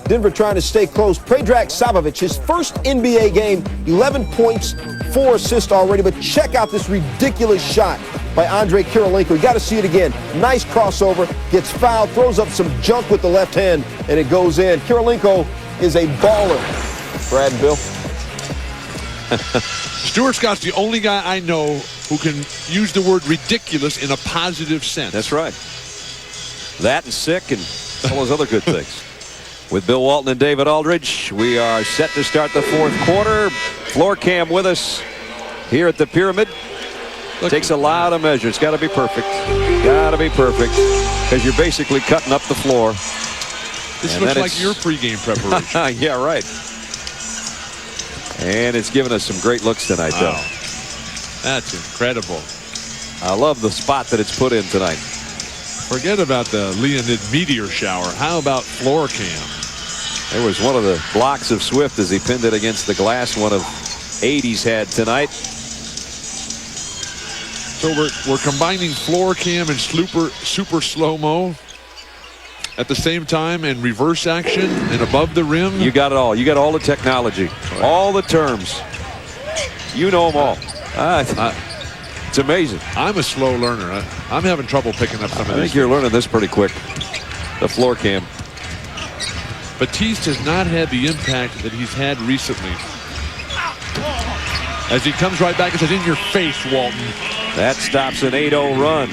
S1: Denver trying to stay close. Predrag Savovich, his first NBA game, 11 points, 4 assists already. But check out this ridiculous shot by Andre Kirilenko. You got to see it again. Nice crossover, gets fouled, throws up some junk with the left hand, and it goes in. Kirilenko is a baller. Brad and Bill.
S3: Stuart Scott's the only guy I know who can use the word ridiculous in a positive sense.
S2: That's right. That and sick and all those other good things. With Bill Walton and David Aldridge, we are set to start the fourth quarter. Floor cam with us here at the Pyramid. Takes a lot of measure. It's got to be perfect. Got to be perfect, because you're basically cutting up the floor.
S3: This looks like your pregame preparation.
S2: Yeah, right. And it's given us some great looks tonight, though.
S3: That's incredible.
S2: I love the spot that it's put in tonight.
S3: Forget about the Leonid meteor shower. How about floor cam?
S2: There was one of the blocks of Swift as he pinned it against the glass. One of 80's had tonight.
S3: So we're combining floor cam and super slow-mo at the same time, and reverse action and above the rim.
S2: You got it all. You got all the technology, all the terms. You know them all. It's amazing.
S3: I'm a slow learner. I'm having trouble picking up some of this.
S2: I think you're learning this pretty quick. The floor cam.
S3: Batiste has not had the impact that he's had recently. As he comes right back and says, "In your face, Walton."
S2: That stops an 8-0 run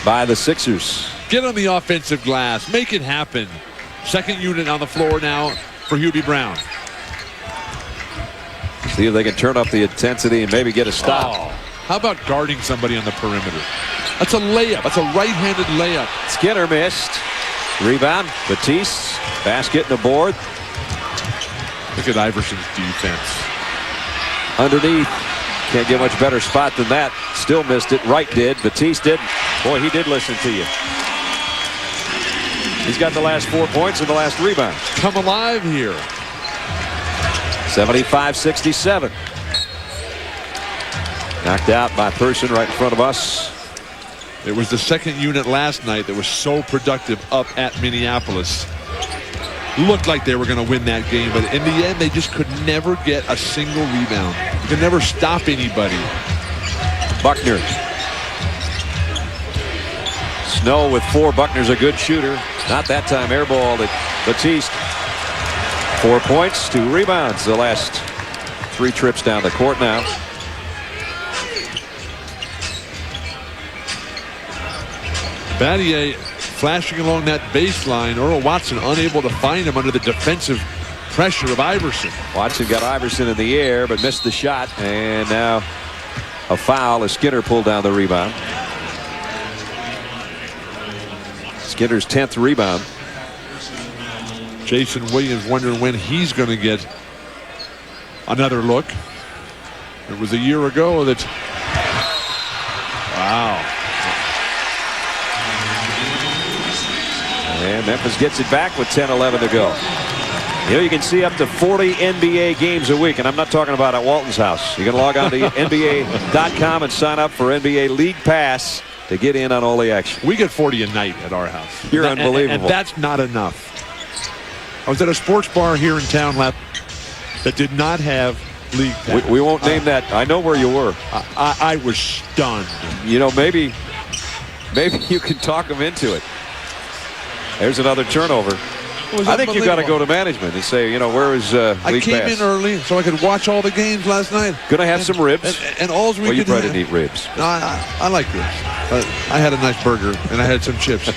S2: by the Sixers.
S3: Get on the offensive glass. Make it happen. Second unit on the floor now for Hubie Brown.
S2: See if they can turn up the intensity and maybe get a stop.
S3: Oh, how about guarding somebody on the perimeter? That's a layup. That's a right-handed layup.
S2: Skinner missed. Rebound. Batiste. Basket and a board.
S3: Look at Iverson's defense.
S2: Underneath. Can't get much better spot than that. Still missed it. Wright did. Batiste didn't. Boy, he did listen to you. He's got the last 4 points and the last rebound.
S3: Come alive here.
S2: 75-67. Knocked out by Person right in front of us.
S3: It was the second unit last night that was so productive up at Minneapolis. Looked like they were going to win that game, but in the end, they just could never get a single rebound. You could never stop anybody.
S2: Buckner. Snow with 4. Buckner's a good shooter. Not that time. Airballed at Batiste. 4 points, 2 rebounds. The last 3 trips down the court now.
S3: Battier flashing along that baseline. Earl Watson unable to find him under the defensive pressure of Iverson.
S2: Watson got Iverson in the air but missed the shot, and now a foul as Skinner pulled down the rebound. Skinner's 10th rebound.
S3: Jason Williams wondering when he's going to get another look. It was a year ago that. Wow.
S2: And Memphis gets it back with 10-11 to go. You know, you can see up to 40 NBA games a week, and I'm not talking about at Walton's house. You can log on to NBA.com and sign up for NBA League Pass to get in on all the action.
S3: We get 40 a night at our house.
S2: You're unbelievable.
S3: And that's not enough. I was at a sports bar here in town that did not have League Pass.
S2: We won't name that. I know where you were.
S3: I was stunned.
S2: You know, maybe you can talk them into it. There's another turnover. I think you got to go to management and say, you know, where is League Pass?
S3: I came in early so I could watch all the games last night.
S2: Gonna have some ribs.
S3: And all we
S2: well, you
S3: could
S2: probably didn't eat ribs.
S3: No, I like ribs. But I had a nice burger and I had some chips.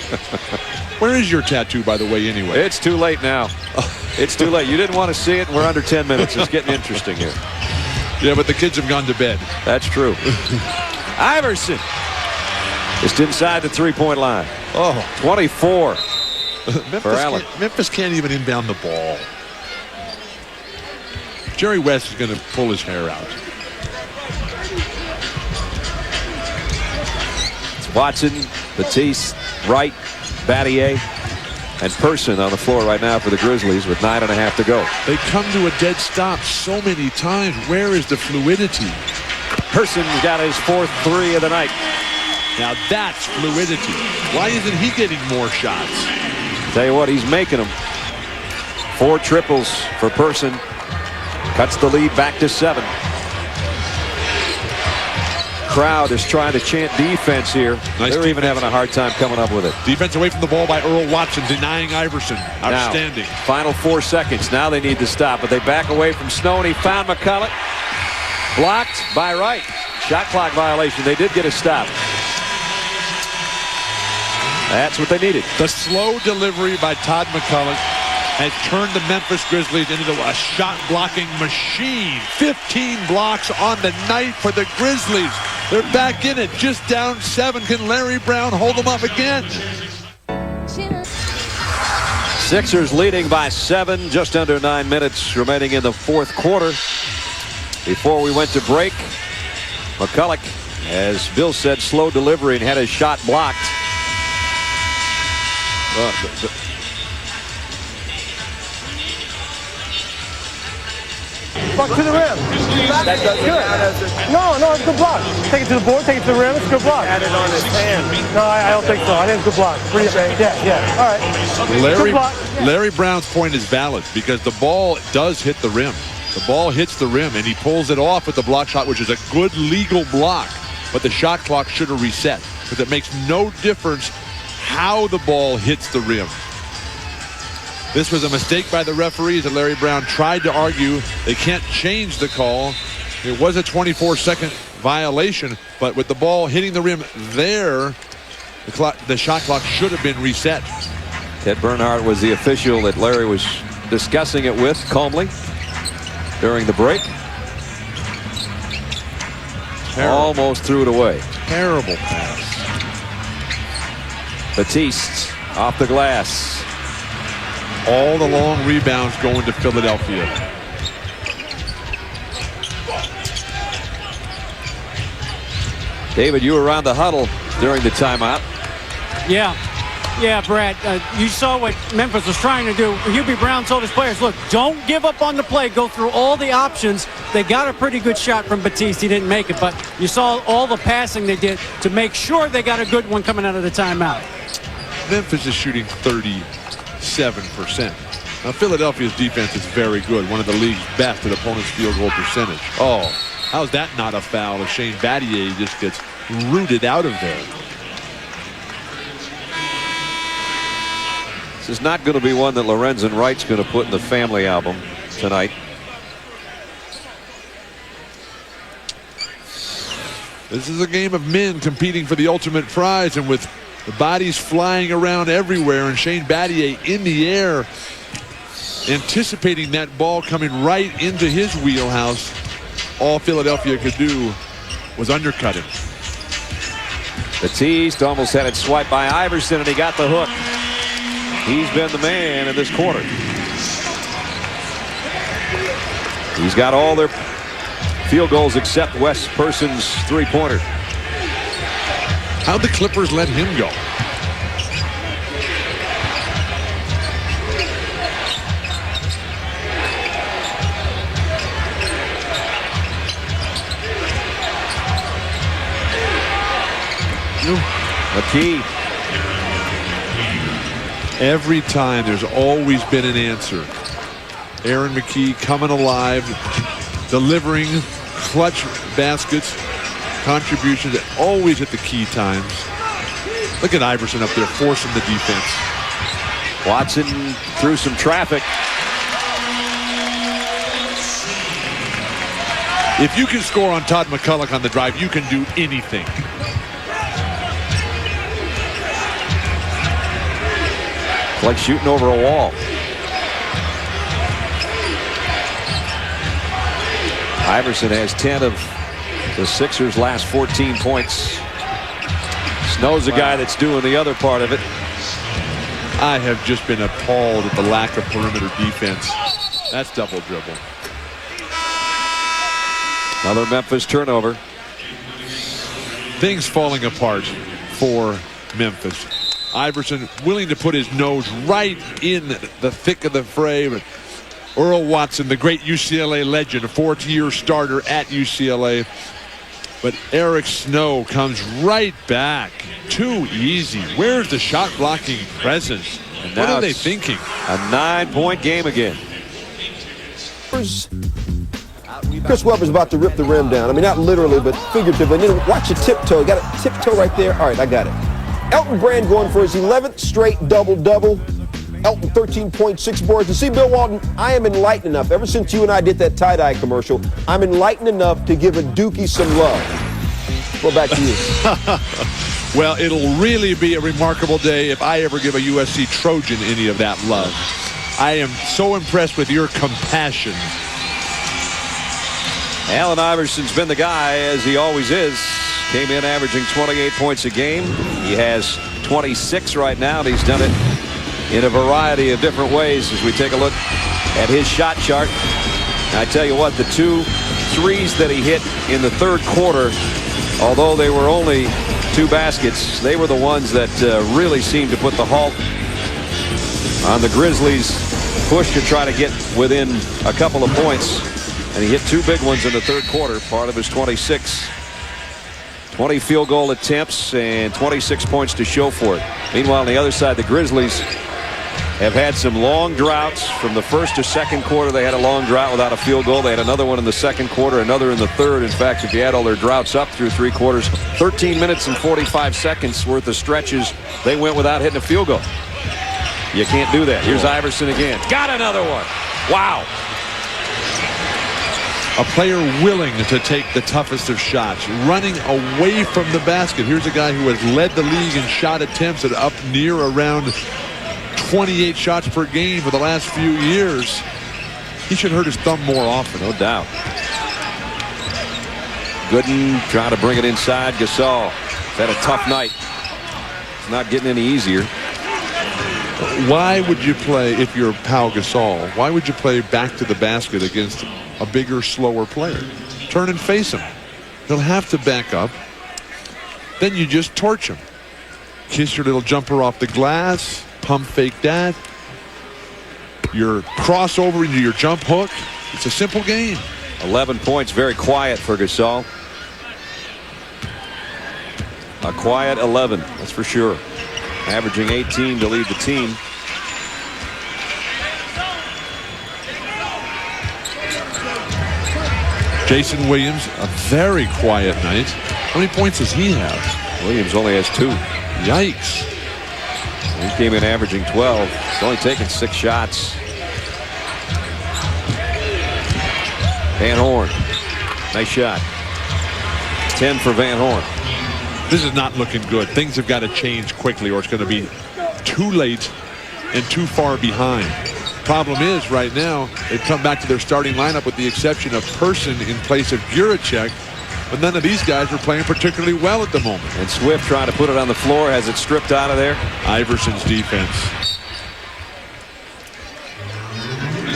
S3: Where is your tattoo, by the way, anyway?
S2: It's too late now. It's too late. You didn't want to see it, and we're under 10 minutes. It's getting interesting here.
S3: Yeah, but the kids have gone to bed.
S2: That's true. Iverson. Just inside the three-point line.
S3: Oh,
S2: 24 for Allen.
S3: Memphis can't even inbound the ball. Jerry West is going to pull his hair out.
S2: It's Watson, Batiste, Wright, Battier, and Person on the floor right now for the Grizzlies with 9.5 to go.
S3: They come to a dead stop so many times. Where is the fluidity?
S2: Person's got his 4th three of the night.
S3: Now that's fluidity. Why isn't he getting more shots?
S2: Tell you what, he's making them. 4 triples for Person. Cuts the lead back to 7. Crowd is trying to chant defense here. They're even having a hard time coming up with it.
S3: Defense away from the ball by Earl Watson, denying Iverson. Outstanding.
S2: Now, final 4 seconds. Now they need to stop, but they back away from Snow, and he found McCulloch. Blocked by Wright. Shot clock violation. They did get a stop. That's what they needed.
S3: The slow delivery by Todd McCulloch has turned the Memphis Grizzlies into a shot-blocking machine. 15 blocks on the night for the Grizzlies. They're back in it, just down 7. Can Larry Brown hold them up again?
S2: Sixers leading by 7, just under 9 minutes remaining in the 4th quarter. Before we went to break, McCulloch, as Bill said, slow delivery and had his shot blocked.
S9: Fuck to the rim.
S5: That doesn't count as a
S9: No, it's a good block. Take it to the board, take it to the rim, it's a good block.
S5: had it on his hand.
S9: No, I don't think so. I think it's a good block. Yeah. All right. Good block.
S3: Larry Brown's point is valid because the ball does hit the rim. The ball hits the rim and he pulls it off with the block shot, which is a good legal block. But the shot clock should have reset because it makes no difference how the ball hits the rim. This was a mistake by the referees that Larry Brown tried to argue. They can't change the call. It was a 24-second violation, but with the ball hitting the rim there, the shot clock should have been reset.
S2: Ted Bernhardt was the official that Larry was discussing it with calmly during the break. Almost threw it away.
S3: Terrible pass.
S2: Batiste off the glass.
S3: All the long rebounds going to Philadelphia.
S2: David, you were around the huddle during the timeout.
S4: Yeah, Brad, you saw what Memphis was trying to do. Hubie Brown told his players, look, don't give up on the play. Go through all the options. They got a pretty good shot from Batiste. He didn't make it, but you saw all the passing they did to make sure they got a good one coming out of the timeout.
S3: Memphis is shooting 37%. Now, Philadelphia's defense is very good, one of the league's best at opponent's field goal percentage. Oh, how's that not a foul if Shane Battier just gets rooted out of there?
S2: This is not going to be one that Lorenzen Wright's going to put in the family album tonight.
S3: This is a game of men competing for the ultimate prize, and with The bodies flying around everywhere, and Shane Battier in the air, anticipating that ball coming right into his wheelhouse. All Philadelphia could do was undercut him.
S2: Batiste almost had it swiped by Iverson, and he got the hook. He's been the man in this quarter. He's got all their field goals except Wes Person's three-pointer.
S3: How'd the Clippers let him go?
S2: McKee.
S3: Every time there's always been an answer. Aaron McKee coming alive, delivering clutch baskets, contributions, always at the key times. Look at Iverson up there forcing the defense.
S2: Watson through some traffic.
S3: If you can score on Todd McCulloch on the drive, you can do anything.
S2: Like shooting over a wall. Iverson has 10 of the Sixers' last 14 points. Snow's a guy that's doing the other part of it.
S3: I have just been appalled at the lack of perimeter defense. That's double dribble.
S2: Another Memphis turnover.
S3: Things falling apart for Memphis. Iverson willing to put his nose right in the thick of the fray. But Earl Watson, the great UCLA legend, a fourth-year starter at UCLA. But Eric Snow comes right back. Too easy. Where's the shot blocking presence?
S2: And
S3: what are they thinking?
S2: A 9-point game again.
S1: Chris Webber's about to rip the rim down. I mean, not literally, but figuratively. And then watch a tiptoe. Got a tiptoe right there. All right, I got it. Elton Brand going for his 11th straight double-double. Elton 13.6 boards. And see, Bill Walton, I am enlightened enough. Ever since you and I did that tie-dye commercial, I'm enlightened enough to give a Dookie some love. Well, back to you.
S3: Well, it'll really be a remarkable day if I ever give a USC Trojan any of that love. I am so impressed with your compassion.
S2: Allen Iverson's been the guy, as he always is. Came in averaging 28 points a game. He has 26 right now, and he's done it in a variety of different ways as we take a look at his shot chart. And I tell you what, the 2 threes that he hit in the third quarter, although they were only 2 baskets, they were the ones that really seemed to put the halt on the Grizzlies' push to try to get within a couple of points. And he hit 2 big ones in the third quarter, part of his 26. 20 field goal attempts and 26 points to show for it. Meanwhile, on the other side, the Grizzlies have had some long droughts. From the first to second quarter, they had a long drought without a field goal. They had another one in the second quarter, another in the third. In fact, if you add all their droughts up through 3 quarters, 13 minutes and 45 seconds worth of stretches, they went without hitting a field goal. You can't do that. Here's Iverson again. Got another one. Wow.
S3: A player willing to take the toughest of shots, running away from the basket. Here's a guy who has led the league in shot attempts at up near around 28 shots per game for the last few years. He should hurt his thumb more often.
S2: No doubt. Gooden trying to bring it inside. Gasol has had a tough night. It's not getting any easier.
S3: Why would you play, if you're Pau Gasol, why would you play back to the basket against a bigger, slower player? Turn and face him. He'll have to back up. Then you just torch him. Kiss your little jumper off the glass. Pump fake that. Your crossover into your jump hook. It's a simple game.
S2: 11 points, very quiet for Gasol. A quiet 11, that's for sure. Averaging 18 to lead the team.
S3: Jason Williams, a very quiet night. How many points does he have?
S2: Williams only has 2.
S3: Yikes.
S2: He came in averaging 12. He's only taken 6 shots. Van Horn. Nice shot. 10 for Van Horn.
S3: This is not looking good. Things have got to change quickly or it's going to be too late and too far behind. Problem is, right now, they've come back to their starting lineup with the exception of Person in place of Guracek. But none of these guys are playing particularly well at the moment.
S2: And Swift trying to put it on the floor, has it stripped out of there.
S3: Iverson's defense.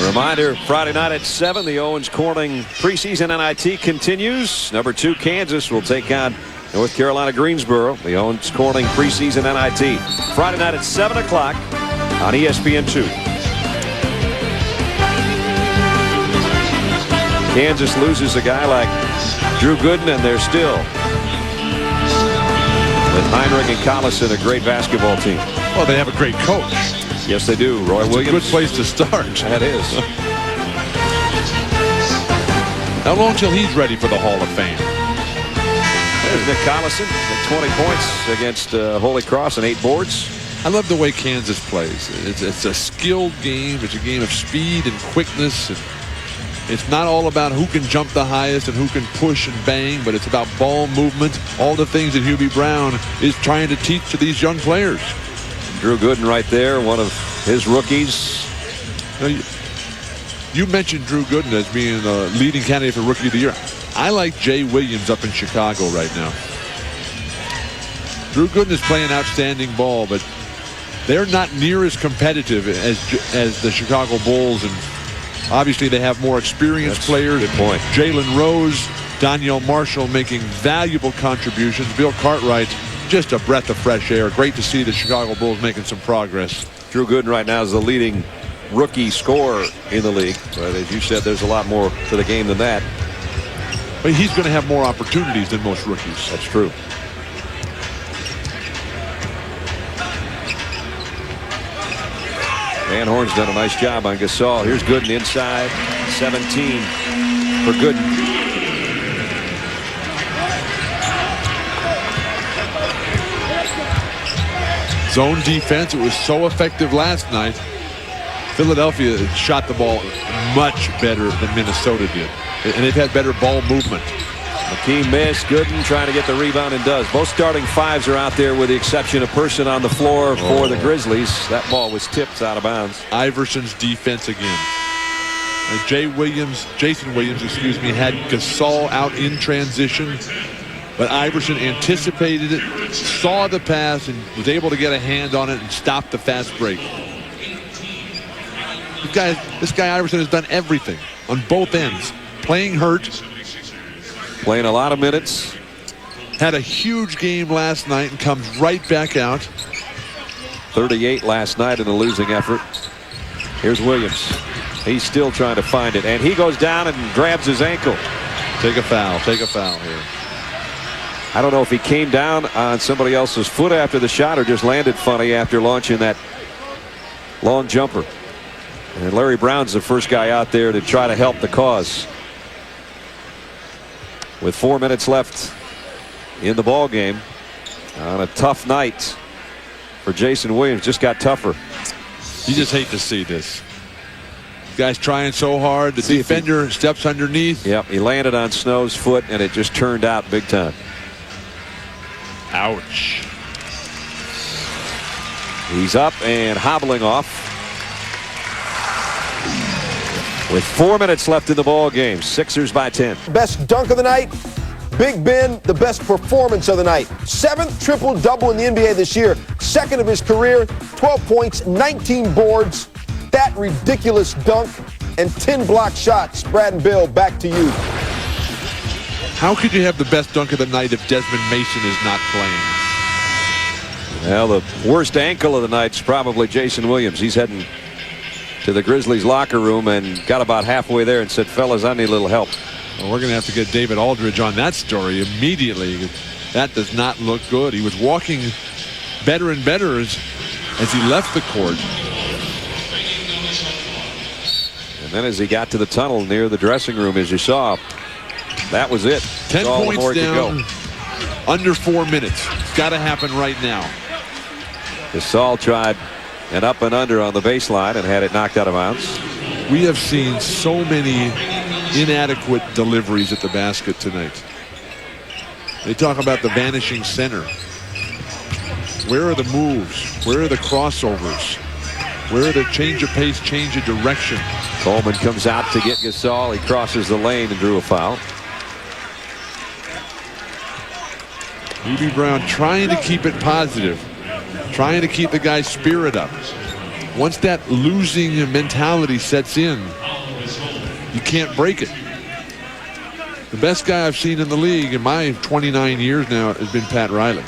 S2: A reminder, Friday night at 7, the Owens Corning preseason NIT continues. Number 2, Kansas will take on North Carolina Greensboro. The Owens Corning preseason NIT. Friday night at 7 o'clock on ESPN2. Kansas loses a guy like Drew Gooden, and they're still, with Heinrich and Collison, a great basketball team.
S3: Well, they have a great coach.
S2: Yes, they do. Roy
S3: It's
S2: Williams.
S3: a good place to start.
S2: That is.
S3: How long till he's ready for the Hall of Fame?
S2: There's Nick Collison at 20 points against Holy Cross and 8 boards.
S3: I love the way Kansas plays. It's a skilled game. It's a game of speed and quickness. And it's not all about who can jump the highest and who can push and bang, but it's about ball movement, all the things that Hubie Brown is trying to teach to these young players.
S2: Drew Gooden right there, one of his rookies.
S3: You mentioned Drew Gooden as being the leading candidate for Rookie of the Year. I like Jay Williams up in Chicago right now. Drew Gooden is playing outstanding ball, but they're not near as competitive as the Chicago Bulls, and obviously they have more experienced players.
S2: Good point.
S3: Jalen Rose, Danielle Marshall making valuable contributions. Bill Cartwright, just a breath of fresh air. Great to see the Chicago Bulls making some progress.
S2: Drew Gooden right now is the leading rookie scorer in the league. But as you said, there's a lot more to the game than that.
S3: But he's going to have more opportunities than most rookies.
S2: That's true. Van Horn's done a nice job on Gasol. Here's Gooden inside. 17 for Gooden.
S3: Zone defense, it was so effective last night. Philadelphia shot the ball much better than Minnesota did. And they've had better ball movement.
S2: McKee missed. Gooden trying to get the rebound and does. Both starting fives are out there with the exception of Person on the floor for the Grizzlies. That ball was tipped out of bounds.
S3: Iverson's defense again. And Jason Williams, had Gasol out in transition. But Iverson anticipated it, saw the pass, and was able to get a hand on it and stop the fast break. This guy Iverson has done everything on both ends. Playing hurt.
S2: Playing a lot of minutes.
S3: Had a huge game last night and comes right back out.
S2: 38 last night in a losing effort. Here's Williams. He's still trying to find it. And he goes down and grabs his ankle.
S3: Take a foul here.
S2: I don't know if he came down on somebody else's foot after the shot or just landed funny after launching that long jumper. And Larry Brown's the first guy out there to try to help the cause. With 4 minutes left in the ball game on a tough night for Jason Williams. Just got tougher.
S3: You just hate to see this. Guy's trying so hard. The defender steps underneath.
S2: Yep, he landed on Snow's foot and it just turned out big time.
S3: Ouch.
S2: He's up and hobbling off. With 4 minutes left in the ball game. Sixers by 10.
S1: Best dunk of the night, Big Ben, the best performance of the night. 7th triple-double in the NBA this year. 2nd of his career, 12 points, 19 boards. That ridiculous dunk and 10 block shots. Brad and Bill, back to you.
S3: How could you have the best dunk of the night if Desmond Mason is not playing?
S2: Well, the worst ankle of the night's probably Jason Williams. He's heading to the Grizzlies locker room and got about halfway there and said, fellas, I need a little help.
S3: Well, we're going to have to get David Aldridge on that story immediately. That does not look good. He was walking better and better as he left the court.
S2: And then as he got to the tunnel near the dressing room, as you saw, that was it.
S3: 10 points down, under 4 minutes. It's got to happen right now.
S2: Gasol tried an up and under on the baseline and had it knocked out of bounds.
S3: We have seen so many inadequate deliveries at the basket tonight. They talk about the vanishing center. Where are the moves? Where are the crossovers? Where are the change of pace, change of direction?
S2: Coleman comes out to get Gasol. He crosses the lane and drew a foul.
S3: Hubie Brown trying to keep it positive, trying to keep the guy's spirit up. Once that losing mentality sets in, you can't break it. The best guy I've seen in the league in my 29 years now has been Pat Riley.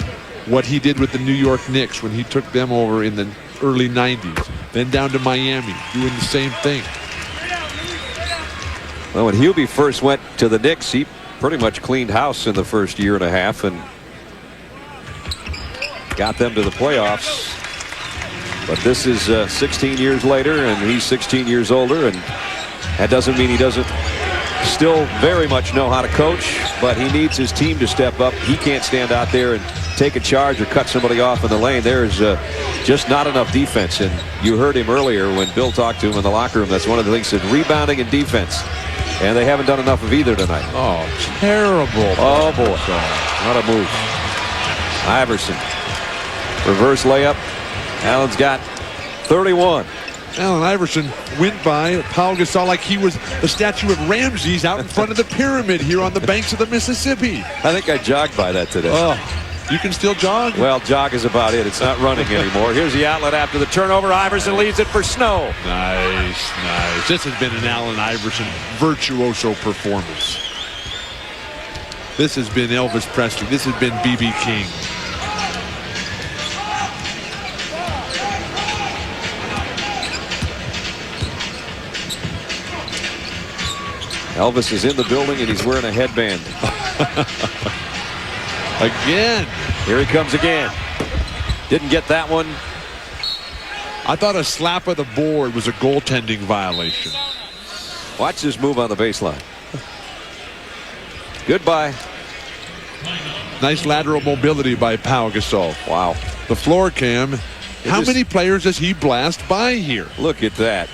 S3: What he did with the New York Knicks when he took them over in the early 90s, then down to Miami, doing the same thing.
S2: Well, when Hubie first went to the Knicks, he pretty much cleaned house in the first year and a half and got them to the playoffs. But this is 16 years later, and he's 16 years older, and that doesn't mean he doesn't still very much know how to coach, but he needs his team to step up. He can't stand out there and take a charge or cut somebody off in the lane. There's just not enough defense, and you heard him earlier when Bill talked to him in the locker room. That's one of the things, is rebounding and defense, and they haven't done enough of either tonight.
S3: Oh, terrible.
S2: Oh boy, what a move. Iverson, reverse layup. Allen's got 31.
S3: Allen Iverson went by Pau Gasol like he was the statue of Ramses out in front of the pyramid here on the banks of the Mississippi.
S2: I think I jogged by that today.
S3: Oh, you can still jog?
S2: Well, jog is about it. It's not running anymore. Here's the outlet after the turnover. Iverson leaves it for Snow.
S3: Nice, nice. This has been an Allen Iverson virtuoso performance. This has been Elvis Presley. This has been B.B. King.
S2: Elvis is in the building and he's wearing a headband.
S3: Again.
S2: Here he comes again. Didn't get that one.
S3: I thought a slap of the board was a goaltending violation.
S2: Watch this move on the baseline. Goodbye.
S3: Nice lateral mobility by Pau Gasol.
S2: Wow.
S3: The floor cam. How many players does he blast by here?
S2: Look at that.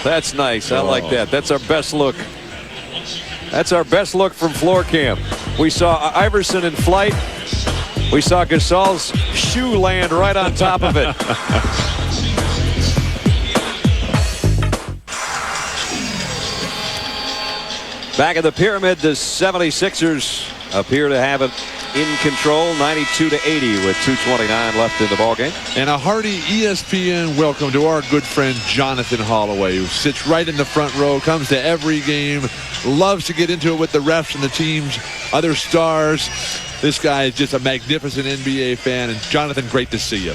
S2: That's nice. I like that. That's our best look. That's our best look from floor cam. We saw Iverson in flight. We saw Gasol's shoe land right on top of it. Back at the pyramid, the 76ers appear to have it in control, 92-80 with 2:29 left in the ballgame.
S3: And a hearty ESPN welcome to our good friend Jonathan Holloway, who sits right in the front row, comes to every game, loves to get into it with the refs and the team's other stars. This guy is just a magnificent NBA fan. And Jonathan, great to see you.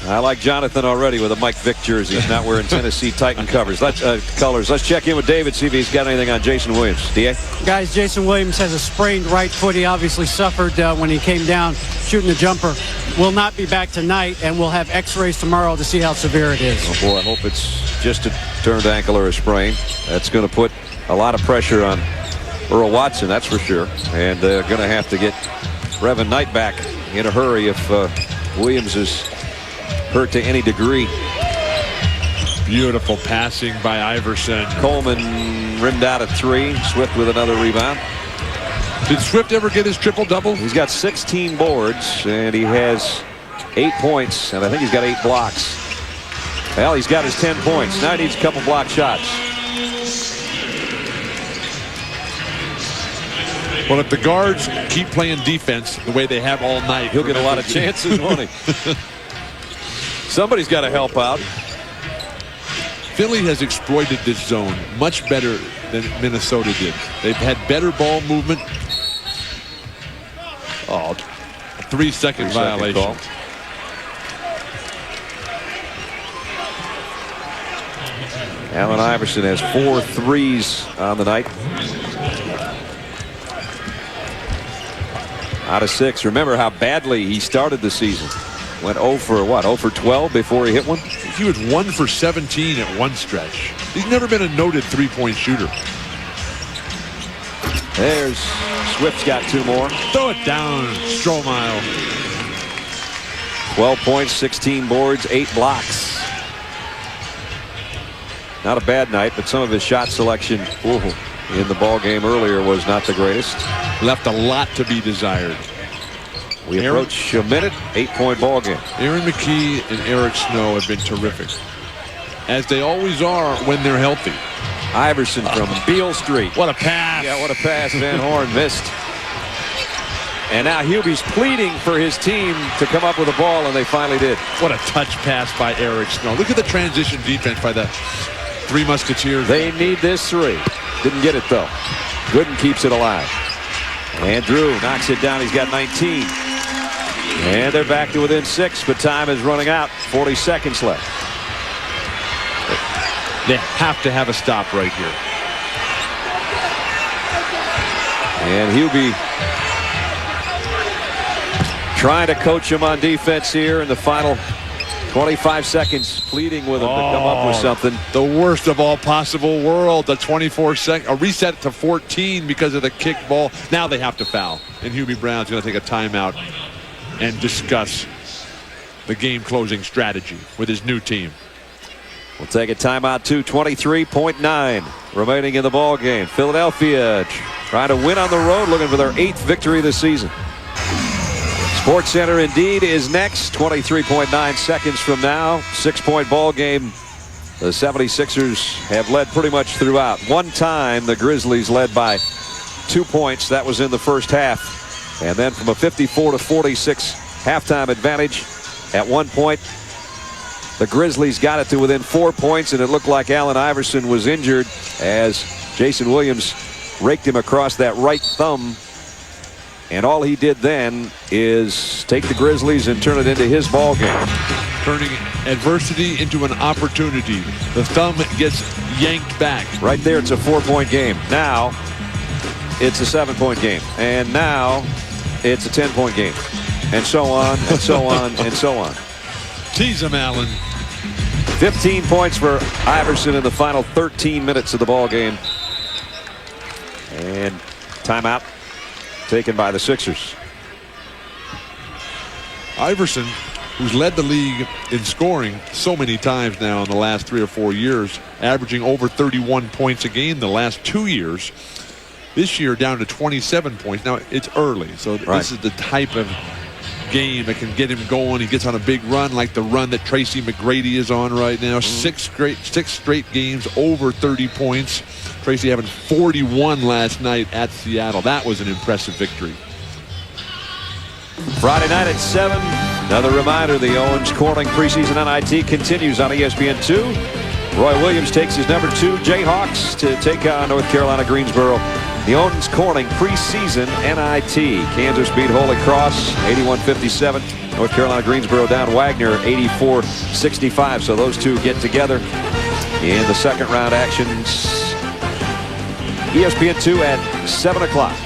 S2: I like Jonathan already with a Mike Vick jersey. He's not wearing Tennessee Titan colors. Let's check in with David, see if he's got anything on Jason Williams. D.A.?
S4: Guys, Jason Williams has a sprained right foot. He obviously suffered when he came down shooting the jumper. Will not be back tonight, and we'll have x-rays tomorrow to see how severe it is.
S2: Oh boy, I hope it's just a turned ankle or a sprain. That's going to put a lot of pressure on Earl Watson, that's for sure. And they're going to have to get Revan Knight back in a hurry if Williams is hurt to any degree.
S3: Beautiful passing by Iverson.
S2: Coleman rimmed out a three. Swift with another rebound.
S3: Did Swift ever get his triple-double?
S2: He's got 16 boards, and he has 8 points, and I think he's got 8 blocks. Well, he's got his 10 points. Now he needs a couple block shots.
S3: Well, if the guards keep playing defense the way they have all night,
S2: he'll get a lot of chances, won't he? Somebody's got to help out.
S3: Philly has exploited this zone much better than Minnesota did. They've had better ball movement. Oh, a 3-second violation. Call.
S2: Allen Iverson has 4 threes on the night. Out of 6. Remember how badly he started the season. Went 0 for what? 0 for 12 before he hit one?
S3: He was 1 for 17 at one stretch. He's never been a noted three-point shooter.
S2: There's Swift's got 2 more.
S3: Throw it down, Stromile.
S2: 12 points, 16 boards, 8 blocks. Not a bad night, but some of his shot selection in the ball game earlier was not the greatest.
S3: Left a lot to be desired.
S2: We approach a minute, 8-point ball game.
S3: Aaron McKee and Eric Snow have been terrific, as they always are when they're healthy.
S2: Iverson from Beale Street.
S3: What a pass.
S2: Yeah, what a pass. Van Horn missed. And now Hubie's pleading for his team to come up with a ball, and they finally did.
S3: What a touch pass by Eric Snow. Look at the transition defense by the Three Musketeers.
S2: They need this three. Didn't get it, though. Gooden keeps it alive. And Drew knocks it down. He's got 19. And they're back to within 6, but time is running out. 40 seconds left.
S3: They have to have a stop right here.
S2: And Hubie trying to coach him on defense here in the final 25 seconds, pleading with him to come up with something.
S3: The worst of all possible world. The 24-second, a reset to 14 because of the kick ball. Now they have to foul. And Hubie Brown's going to take a timeout and discuss the game-closing strategy with his new team.
S2: We'll take a timeout too. 23.9 remaining in the ball game. Philadelphia trying to win on the road, looking for their 8th victory this season. Sports Center indeed is next. 23.9 seconds from now. 6-point ball game. The 76ers have led pretty much throughout. One time the Grizzlies led by 2 points. That was in the first half. And then from a 54-46 halftime advantage, at one point the Grizzlies got it to within 4 points, and it looked like Allen Iverson was injured as Jason Williams raked him across that right thumb. And all he did then is take the Grizzlies and turn it into his ball game.
S3: Turning adversity into an opportunity. The thumb gets yanked back.
S2: Right there, it's a 4-point game. Now it's a 7-point game. And now it's a 10-point game. And so on, and so on, and so on.
S3: Tease him, Allen.
S2: 15 points for Iverson in the final 13 minutes of the ball game. And timeout taken by the Sixers.
S3: Iverson, who's led the league in scoring so many times now in the last 3 or 4 years, averaging over 31 points a game the last 2 years. This year down to 27 points. Now it's early, so this is the type of game that can get him going. He gets on a big run like the run that Tracy McGrady is on right now. Six straight games over 30 points. Tracy having 41 last night at Seattle. That was an impressive victory.
S2: Friday night at 7. Another reminder, the Owens Corning preseason NIT continues on ESPN2. Roy Williams takes his number 2 Jayhawks to take on North Carolina Greensboro. The Owens Corning preseason NIT. Kansas beat Holy Cross 81-57. North Carolina Greensboro down Wagner 84-65. So those two get together in the second round actions. ESPN2 at 7 o'clock.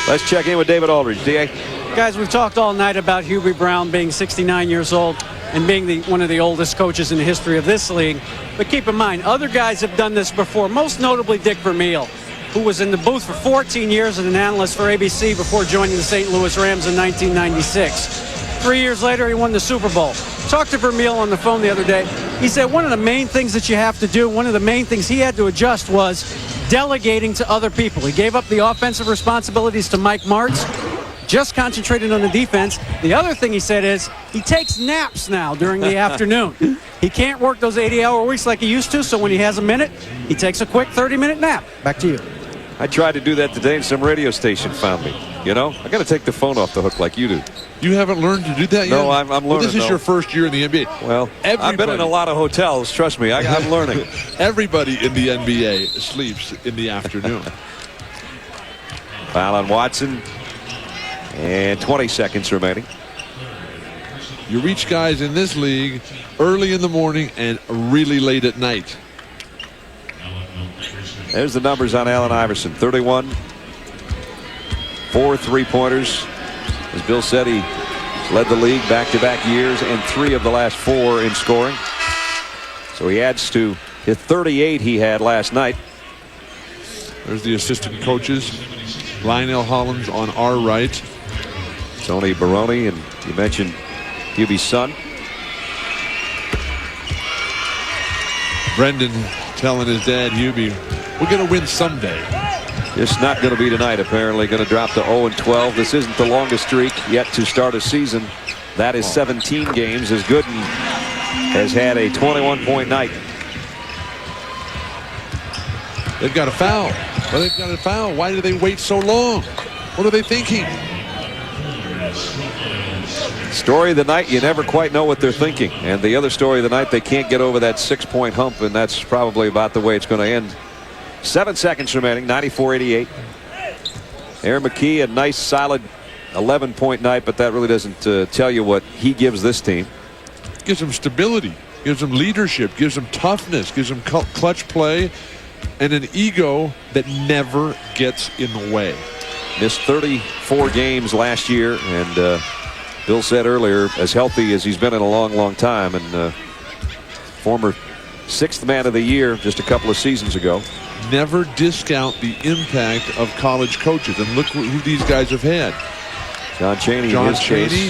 S2: Let's check in with David Aldridge. D.A.
S4: Guys, we've talked all night about Hubie Brown being 69 years old and being one of the oldest coaches in the history of this league. But keep in mind, other guys have done this before, most notably Dick Vermeil, who was in the booth for 14 years as an analyst for ABC before joining the St. Louis Rams in 1996. 3 years later, he won the Super Bowl. Talked to Vermeil on the phone the other day. He said one of the main things that you have to do, one of the main things he had to adjust was delegating to other people. He gave up the offensive responsibilities to Mike Martz, just concentrated on the defense. The other thing he said is he takes naps now during the afternoon. He can't work those 80-hour weeks like he used to, so when he has a minute, he takes a quick 30-minute nap. Back to you.
S2: I tried to do that today, and some radio station found me. You know, I got to take the phone off the hook like you do.
S3: You haven't learned to do that yet?
S2: No, I'm learning.
S3: Well, this is your first year in the NBA.
S2: Well, I've been in a lot of hotels. Trust me, I'm learning.
S3: Everybody in the NBA sleeps in the afternoon.
S2: Foul on Watson. And 20 seconds remaining.
S3: You reach guys in this league early in the morning and really late at night.
S2: There's the numbers on Allen Iverson. 31. 4 3-pointers. As Bill said, he led the league back-to-back years and 3 of the last 4 in scoring. So he adds to his 38 he had last night.
S3: There's the assistant coaches. Lionel Hollins on our right.
S2: Tony Baroni, and you mentioned Hubie's son.
S3: Brendan telling his dad, Hubie, we're going to win someday.
S2: It's not going to be tonight, apparently. Going to drop to 0-12. This isn't the longest streak yet to start a season. That is 17 games, as Gooden has had a 21-point night.
S3: They've got a foul. Well, they've got a foul. Why do they wait so long? What are they thinking?
S2: Story of the night, you never quite know what they're thinking. And the other story of the night, they can't get over that 6-point hump, and that's probably about the way it's going to end. 7 seconds remaining, 94-88. Aaron McKee, a nice, solid 11-point night, but that really doesn't tell you what he gives this team.
S3: Gives them stability, gives them leadership, gives them toughness, gives them clutch play, and an ego that never gets in the way.
S2: Missed 34 games last year, and Bill said earlier, as healthy as he's been in a long, long time, and former 6th man of the year just a couple of seasons ago.
S3: Never discount the impact of college coaches, and look who these guys have had.
S2: John Chaney,
S3: John Chaney,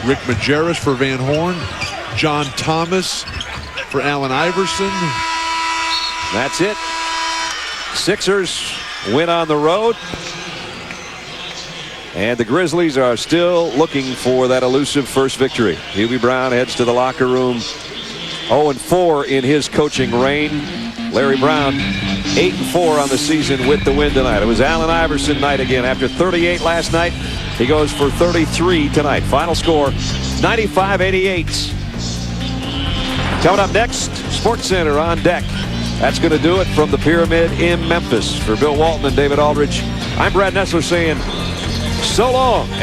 S3: Rick Majerus for Van Horn, John Thomas for Allen Iverson.
S2: That's it. Sixers win on the road. And the Grizzlies are still looking for that elusive first victory. Hubie Brown heads to the locker room 0-4 in his coaching reign. Larry Brown 8-4 on the season with the win tonight. It was Allen Iverson night again. After 38 last night, he goes for 33 tonight. Final score 95-88. Coming up next, Sports Center on deck. That's going to do it from the Pyramid in Memphis. For Bill Walton and David Aldridge, I'm Brad Nessler saying so long.